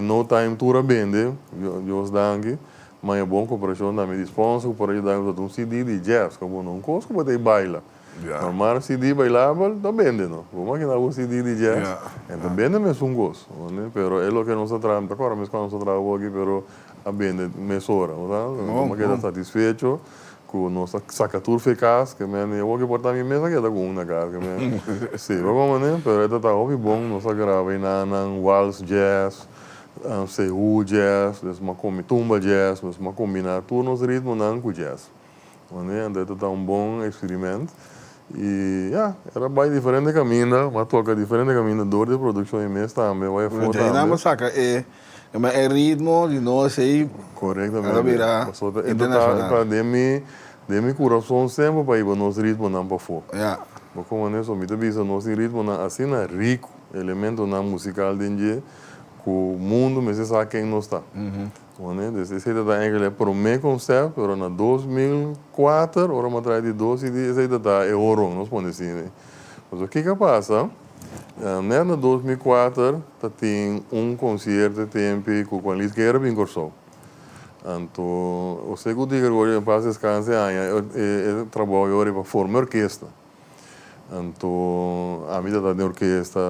no time tour bende, Deus dangue, mas é bom cooperação da minha dispensa, por aí dá um CD de jazz, como não costo, como tem baila. Normal CD bailável, tá bende, não? Vamos aqui na CD de jazz, então bende mesmo gosto, né? Pero é o que nós trabalhamos, agora mesmo quando nós trabalhamos aqui, pero a bende mesora, não? Vamos quedar satisfeito com nossa sacatura eficaz, que eu vou portar minha mesa que é da uma casa, que sim, vamos né? Pero é tá óbvio bom, nós grava em nan waltz jazz, sehu jazz, uma tumba jazz, uma combinar todos os ritmos nan com jazz, né? Então tá bom experimento e era bem diferente caminho, uma toca diferente caminho, dor de produção imensa também, vai foto. Não saca é ritmo de nós aí. Corretamente. Então de meu coração sempre para ir para nosso ritmo não para fora. Mas como nós somos muito nosso ritmo assim é rico, elemento na musical dentro que o mundo mas sabe quem nós está. Esse está é para o meu conceito, mas na 2004, hora atrás de 12 dias, esse está é ouro, nós podemos dizer. Mas o que passa? Em 2004, tem concerto com a Liz Guerra em Corsol. Então, o segundo dia que eu passo descanso, eu trabalho para formar orquestra. Então, a minha da orquestra,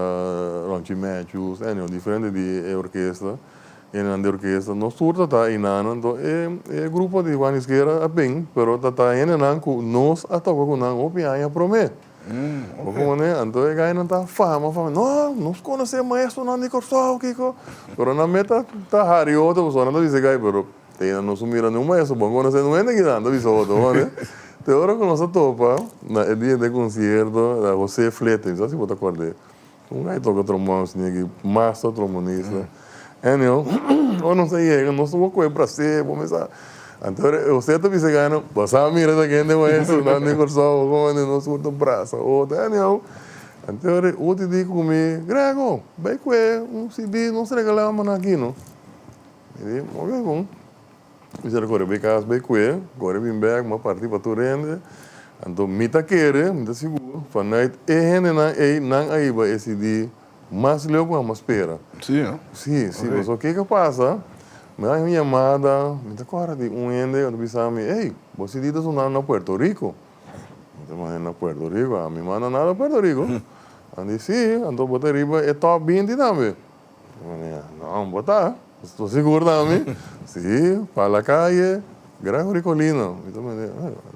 Ronchi Matthews, é diferente de orquestra. E na orquestra, nós todos está em ano, então, é grupo de Juan Isqueira bem, mas está em ano que nós atacamos com nós, opinião para mim. Como né? Então, o cara não está fama, não, nós conhecemos maestro não de Corsol, Kiko. Mas na meta está harioto, você não diz que aí, não sumira nenhum maestro, bom, quando você não é que não diz outro, né? Tem hora que nós topa, na dia de concerto, da José Flete, não sei se você acordar. Cara toca trombone, assim, master trombonista. Eu não sei, nós vamos correr para ser, vamos começar. Então, eu sei que você ganha, passar a mira da gente, mas não de Corsol, como não surta o braço, ou Daniel. Então, eu te digo comigo, Grego, vai com CD, não se regalamos aqui, não? Ele disse, ok, bom. Fizeram correr bem casa, bem com agora vim back, uma parte para tu rende. Então, mita querer, mita seguro, vanuit gente não aí vai decidir mais leu com a espera. Sim, não? Sim, mas o que passa? Me dá uma chamada, me dá agora de ende, eu disse a mim, ei, você diz isso na Puerto Rico? Eu na Puerto Rico, a mim manda nada a Puerto Rico. Eu disse, sim, então Puerto Rico é top 20 também. Não, botar, estou seguro também. Sim, para a calle, Gregory Colino. Então,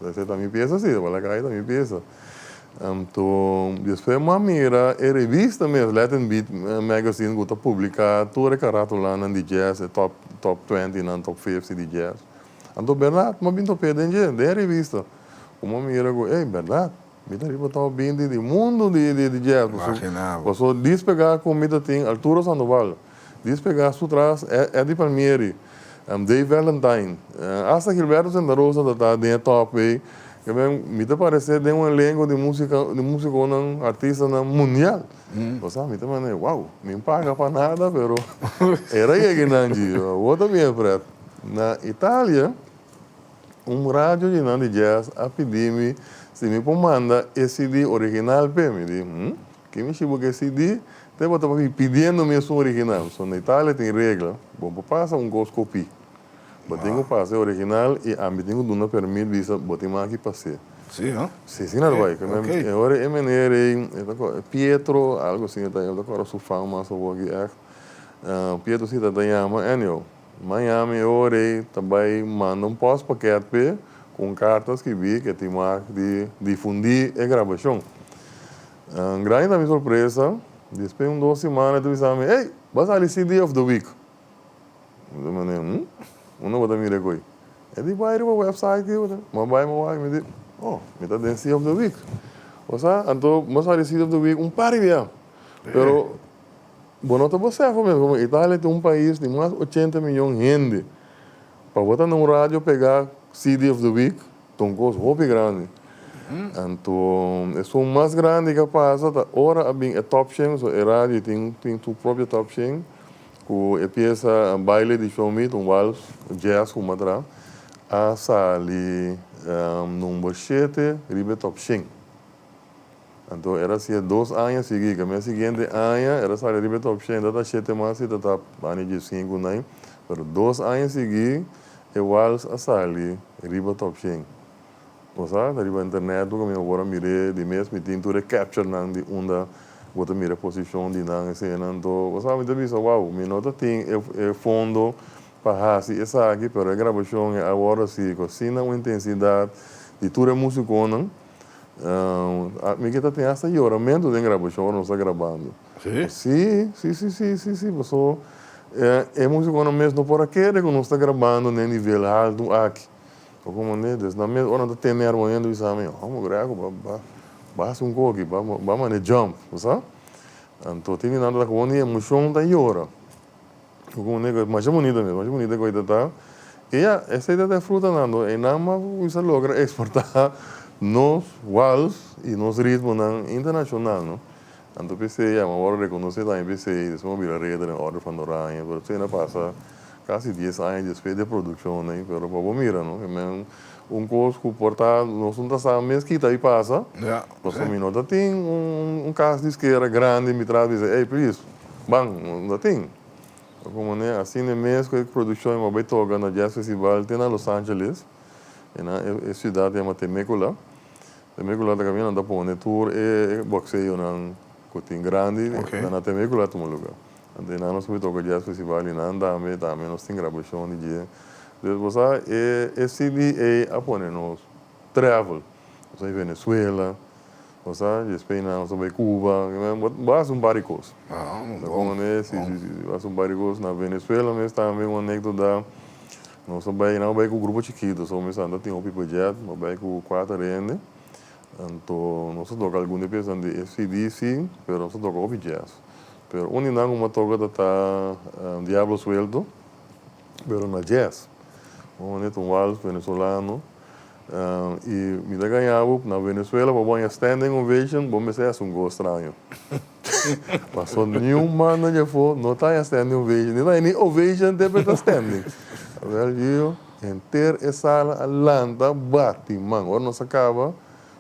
você também pensa assim, para a calle também pensa. Então, depois uma mira, a revista mesmo, Latin Beat Magazine, que está publicada, toda a carátula de jazz, top 20, top 50 de jazz. Então, verdade, mas binto pedem de revista. Como mira, ei, verdade, me dá riba top 20 do mundo de jazz. Você despegar com mida tem Arturo Sandoval, despegar sutrás é de Palmieri, Dave Valentine, hasta Gilberto Santa Rosa está dentro top 20. Me parece de um elenco de música artista mundial. Você me também, uau, me paga para nada, pero era aí que não tinha. Outra minha preta. Na Itália, rádio de jazz a pedir-me se me manda esse CD original para me diz, que me chama que CD, eu estava pedindo mesmo original. So, na Itália tem regra, bom, passa gosto copia. Tenho passe original e a mim tenho duna permit visa botar aqui passe. Sim, não? Sim, não vai. Agora é maneira Pietro, algo assim, eu agora sou fã mais sobre Pietro se tá chama Enio. Miami ore também manda post paquete com cartas que vi que tem mais de difundir a gravação. Grande minha surpresa, depois de 2 semanas tu disse, ei, vai sair CD of the week. Eu falei, não vou mira coi. Ele vai para o website que mas vai me diz, me dá dance of the week. Ou seja, então, mas a dance of the week par de ano. Pero bueno, tá você mesmo, Itália tem país de mais 80 milhões de gente. Para botar num rádio pegar CD of the week, tem coisa muito grande. Então, é o mais grande que passa, agora é top 100, a rádio tem sua própria top 100. Que empieza baile de show me, vals, jazz, como atrás, a sair número 7, ribe top 100. Então, era assim, 2 anos seguidos. A seguinte ano, era sair ribe top 100, data 7 mais, data ano de 5, não. Mas 2 anos seguidos, o vals a sair ribe top 100. Ou seja, ribe internet, como eu agora mirei, de mês, me tinha tudo capture de onda, bota mira posição de não cena então você sabe também uau me nota tem fundo para assim essa aqui para a gravação agora se cocina uma intensidade de toda a música não me que tem essa oramento de gravação não está gravando sim você é música não mesmo por aquele que não está gravando nem nível alto aqui como né desde na mesma hora tem nervo ainda isso aí vamos gravar basta coque, vamos a jump, sabe? Então, tem nada com a emoção da hora. Como é mais bonita mesmo, mais bonita coisa tá. E essa ideia da fruta não, e não mas isso logra exportar nos walls e nos ritmos internacional, não? Então, pensei, agora reconhecer também pensei, isso é uma rede na ordem Fandoranha, pero você não passa quase 10 anos depois de produção, né? Pero para mira, não? Coisa que portar, nós não sabemos mesmo que aí passa. Você me nota tem caso de esquerda grande, me traz e diz, ei, por isso, bang, não tem. Como né, assim mesmo que a produção é uma toca na Jazz Festival, tem na Los Angeles, e na cidade chama Temecula. Temecula está caminhando da pôr, tour e boxeio que tem grande, na Temecula tem um lugar. Então, nós vamos tocar Jazz Festival e não também nós tem gravação de dia. Você é CD a pôr nos travel, você em Venezuela, você Espanha, você vai Cuba, basta várias coisas. Como né, basta várias coisas na Venezuela, mas também uma anedota, nós vai com o grupo chiquito, só mas ainda tem um pipo jet, vai com 4 rende, então nós toca alguma coisa de CD sim, mas nós toca o jazz. Pero uma toca tá Diablo Suelto, pero na jazz. Um vals venezuelano e me dá ganhava na Venezuela para uma standing ovation, bom me ser um gosto estranho. Passou nenhum mano já foi, não está standing ovation, não é nem ovation deve estar standing. Well, eu inteiro essa sala Atlanta bate, man, agora nós acaba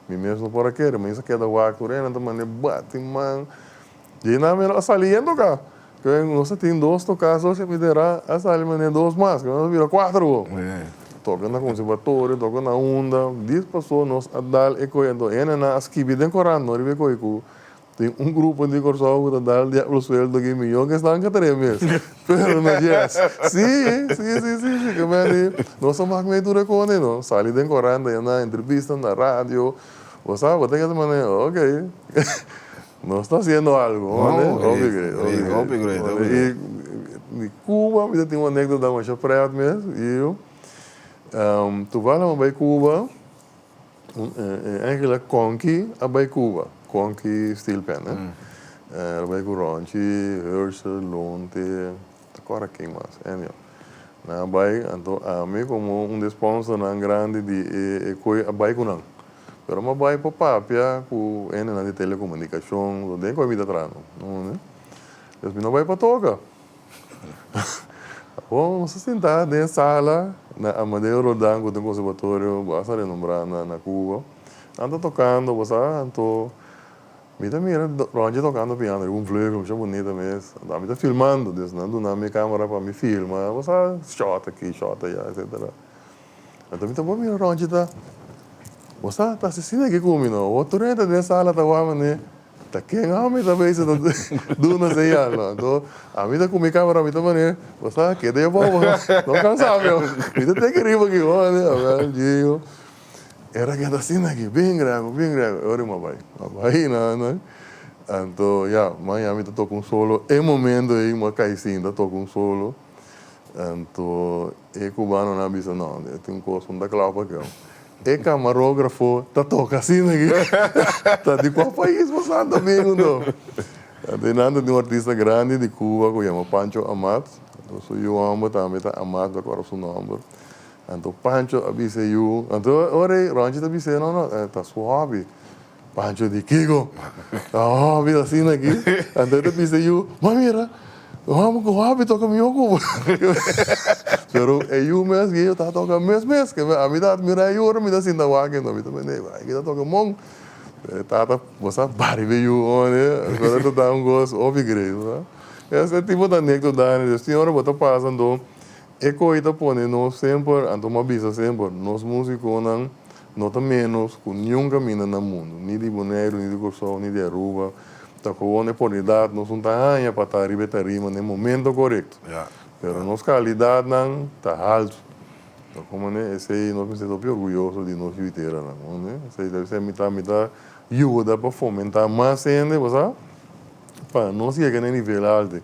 Mi mesmo por aqui, mas isso queda o acto, né? Então, mano, bate, man. E na minha saliendo cá. Que nós tem 2 tocados, você me derá a salir, mas 2 mais, que nós vira 4. Toca na conservatório, toca na onda, 10 pessoas nós a dar e coendo. E na esquive de corando, não ribe coico. Tem grupo de corso que dá o sueldo que milhão que estão que 3 meses. Pero na yes. Sim, que mano, nós somos meio duro com ele, não. Salir de corando, na entrevista na rádio. Você sabe, tem que maneira, ok. Nós está fazendo algo, né? Óbvio. E Cuba, ainda tem uma anedota mais praia mesmo. E tu vai lá para Cuba, eigenlijk Conky, a Cuba. Conky Steel Pen, né? Vai com Ronchi, Herschel, Lonte, agora quem mais? Na vai, então, a mim como sponsor não grande de coi a vai com não. Pero uma vai para papia com na de telecomunicação, do tem coi vida trano, não, né? Depois não vai para toca. Vamos sentar na sala, na Amadeu Rodan, do conservatório, basta renombrar na Cuba. Ando tocando, você ando mira, Ronji tocando piano, vleugel, já bonita mesmo. Ando tá filmando, desnando na minha câmera para me filmar, você shot aqui, shot allá, etc. Então, bom, mira, Ronji tá, você tá assistindo aqui comigo, o outro renta dessa sala tá lá, né? Tá quem a mim também se do não sei já, não. Então, a mim tá com minha câmera, a mim também, você que daí eu vou, não cansado, me tem que rir aqui, olha, Diego. Era que assim aqui, bem grave, olha uma vai, não. Então, já, amanhã eu estou com solo, é momento aí, uma caicinha, estou com solo. Então, é cubano na bisa, não, tem um costo da clava aqui, é camarógrafo, tá toca assim aqui, tá de qual país você anda mesmo, não? Tem nada de um artista grande de Cuba, que chama Pancho Amat, eu sou eu amo também, tá Amat, agora sou nome. Então, Pancho avisa eu. Então, ora, Ronji avisa, não, tá suave. Pancho de Kiko. Ah, vida assim aqui. Então, avisa eu, mas mira, vamos com o hábito com meu cubo. Pero, eu mesmo, eu tá tocando mesmo, que a mim tá admirar eu, a mim tá sentindo a água, não, a mim também, aqui tá tocando mão. Tá, você pare, veio, né? Agora tu dá gosto, ouve igreja, esse é tipo de anedota, né? A senhora botou passando. E coisa pone nós sempre, então avisa sempre, nós músicos não tá menos com nenhum caminho no mundo, nem de Bonaire, nem de Corsol, nem de Aruba, tá com a oportunidade, nós não tá aí para estar arriba no momento correto. Pero nossa qualidade não tá alto. Então como né, esse aí nós estamos bem orgulhosos de nós veteranos, né? Esse aí deve ser metade ajuda para fomentar mais ainda, você? Para nós chegar no nível alto.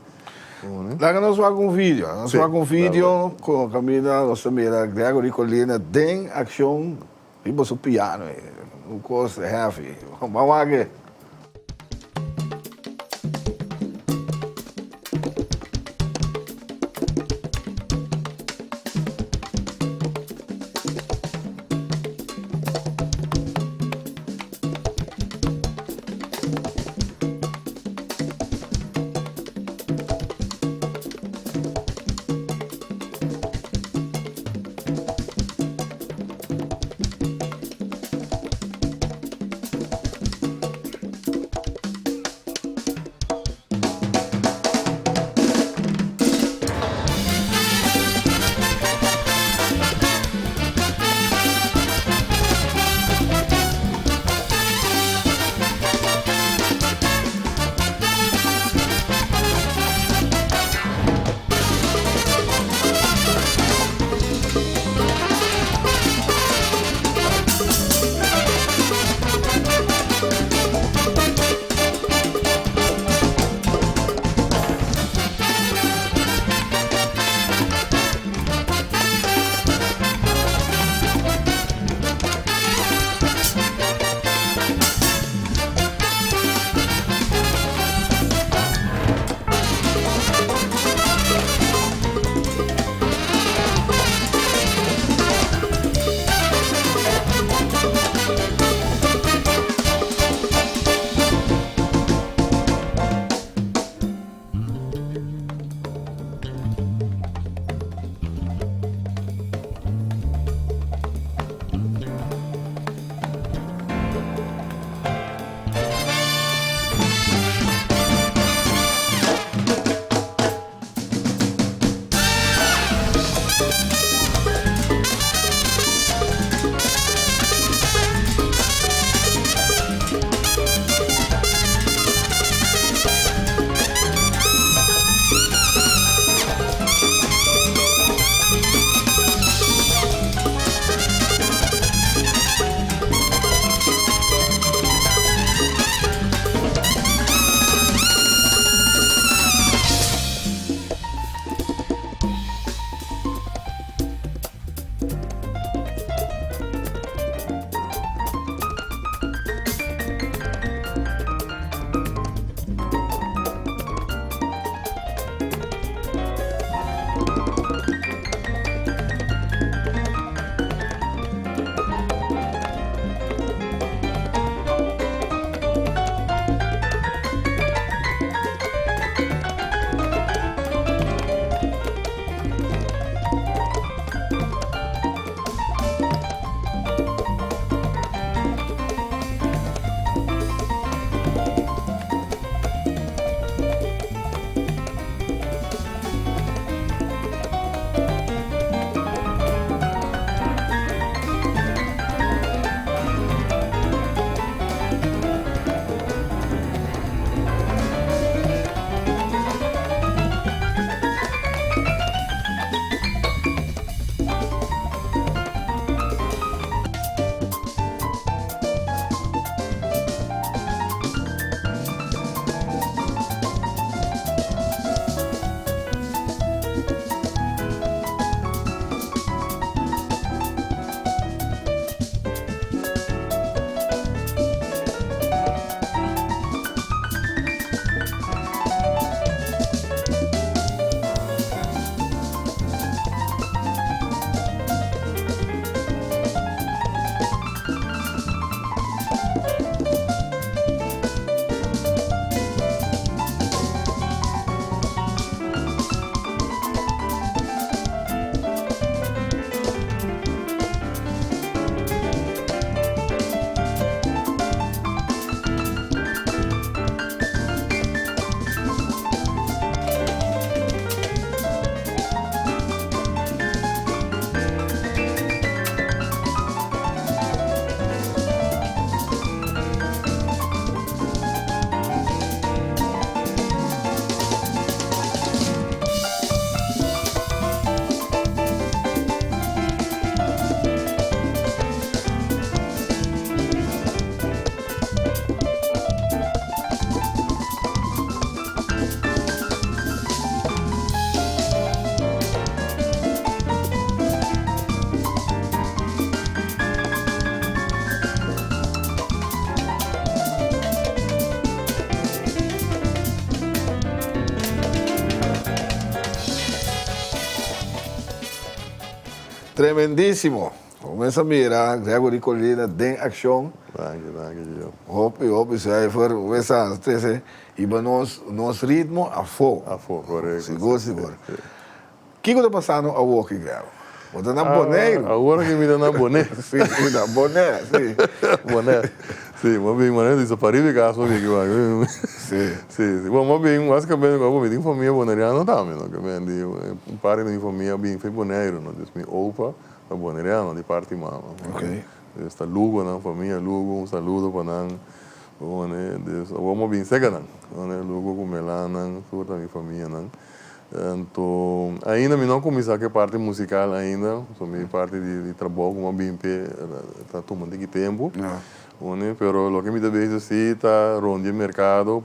Lá nós vamos com vídeo. Nós vamos com vídeo com a Camila, nossa amiga Gregory Colina, tem ação, e o piano, o custo é heavy. Vamos aqui. Tremendíssimo. Começa a mirar, Gregory Colina, tem ação. Dank je, Gio. Hope, sai for essa 13 e nos ritmo a fogo. A fogo, correto. Seguro. O que está passando a walking, Grego? Você na Boneiro? Agora que me dá na boné. Sim, na Boné, sim. Boné. Sim, mas bem, mano, isso para ir cá, só que vai. Sim. Bom, mas bem, basicamente, eu me tenho família boneriana também, não? Que me digo, parte da família bem foi boneiro, não? Diz me opa, a boneriana de parte mama. Ok. Está Lugo, não? Família Lugo, um saludo para não. Bom, né? Diz, vamos bem cega, não? Né? Lugo com Melana, toda a minha família, não? Então, ainda não comecei a parte musical ainda, só minha parte de trabalho como bem está tomando aqui tempo. Mas o que me dá vez assim está ronde mercado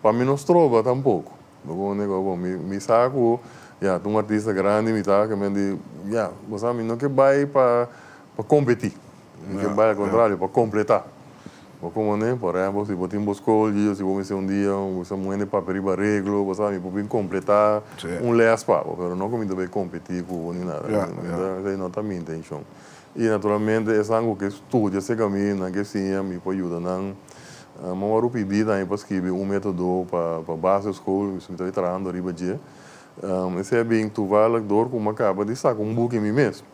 para mim não trova tampouco. Então, me saco, já, um artista grande me tá que me diz, já, você não que vai para competir, que vai ao contrário para completar. Como né, por exemplo, se você escolhe, se você dia, você muende para pedir arreglo, você pode completar lespa, mas não como vai competir com nem nada. Isso não é a minha intenção. E naturalmente é algo que estuda esse caminho, que sim, me pode ajudar. Mas eu pedi também para escrever método para base escola, isso me está trabalhando arriba dia. Esse é bem tuvalador como acaba de sacar book em mim mesmo.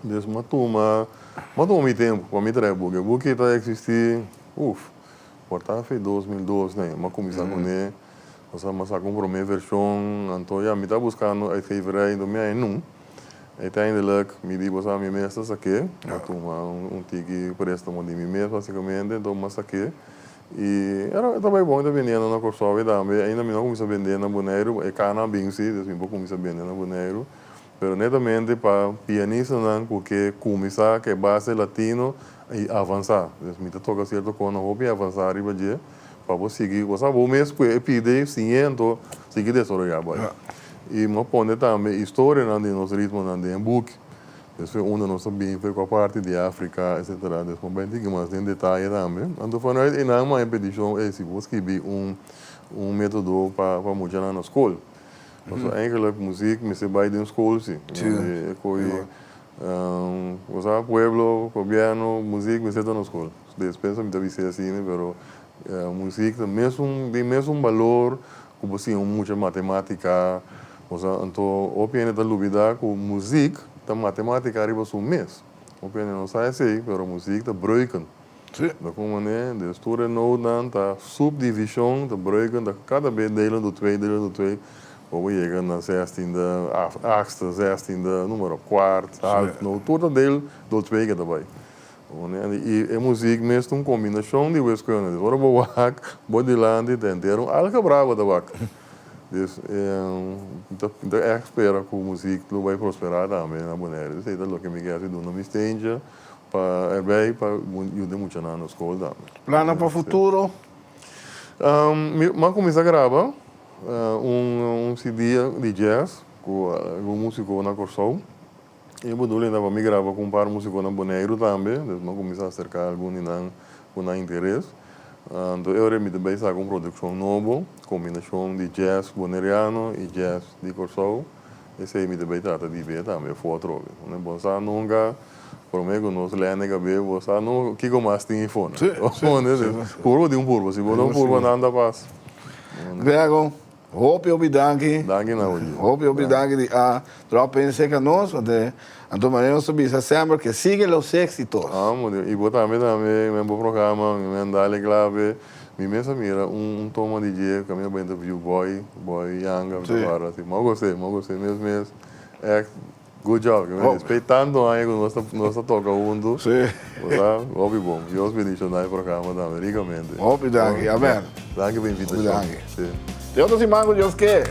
Desde uma turma meu tempo, para mim trabalhar o book está existir, portanto foi 2012, né? Mas comecei com ele, mas sacou uma primeira versão, então já me está buscando em fevereiro de 2001. Uiteindelijk, me digo, você me mestre saquei, uma tique préstamo de mim mesmo, basicamente, então me saquei. E era também bom, ainda vendendo na Corsova também, ainda não comecei a vender na Boneiro, e cana bem sim, depois comecei a vender na Boneiro. Pero netamente para pianista não, porque começar que é base latino e avançar. Me toca certo quando eu vou avançar arriba dia, para você seguir, você vai mesmo pedir sim, então seguir desarrollar. E me põe também história de nosso ritmo em book. Isso é onde nós também foi com a parte de África, etc. Depois bem que mais tem detalhe também. Então foi e não uma impedição é se você escrever um método para mudar na escola. Então eigenlijk música me se vai de escola sim. Você pueblo, governo, música me se na escola. Despensa me deve ser assim, né? Pero música tem mesmo valor, como assim muita matemática. Então, opinião da dúvida com música, da matemática arriba o mês. Opinião não sai assim, mas a música está breuken. Da como né, de estudo não dan, da subdivisão, da breuken, da cada vez delen do twee, ou chega na 16e, 8e, 16e, número 4, half, não, todo dele do twee que daarbij. E a música mesmo uma combinação de duas coisas. Agora vou de lá e tentar algo bravo da vaca. Então, espero que a música vai prosperar também na Bonaire. Isso é o que me quer dizer, não me esteja para ajudar muito na escola também. Plano para o futuro? Eu comecei a gravar CD de jazz com um músico na Corsol. E eu ainda me gravar com um par de músicos na Bonaire também. Eu comecei a acercar algum com interesse. Então, eu me também saco uma produção nova, combinação de jazz boneriano e jazz de Corsol. Esse aí me também trata de ver também, foto. Você nunca, por mim, nós lemos que ver, você não, que mais tem fone. Curva de curva, se você não curva, nada passa. Grego, hoop je op je dankie. Dankie nou, Gio. Hoop je op je dankie die drop in zeker nos, want Antonio Sobisa sempre que sigue los éxitos. E vou também, meu programa, meu dale clave, minha mira, toma de dia, que a minha interview boy young, assim, mal gostei mesmo, é good job, respeitando aí que nós toca junto, tá, óbvio bom, e os bendições aí programa também, ricamente. Hoop je dankie, amen. Danke, bem-vindo. Dankie. Deus te mando, Deus quer.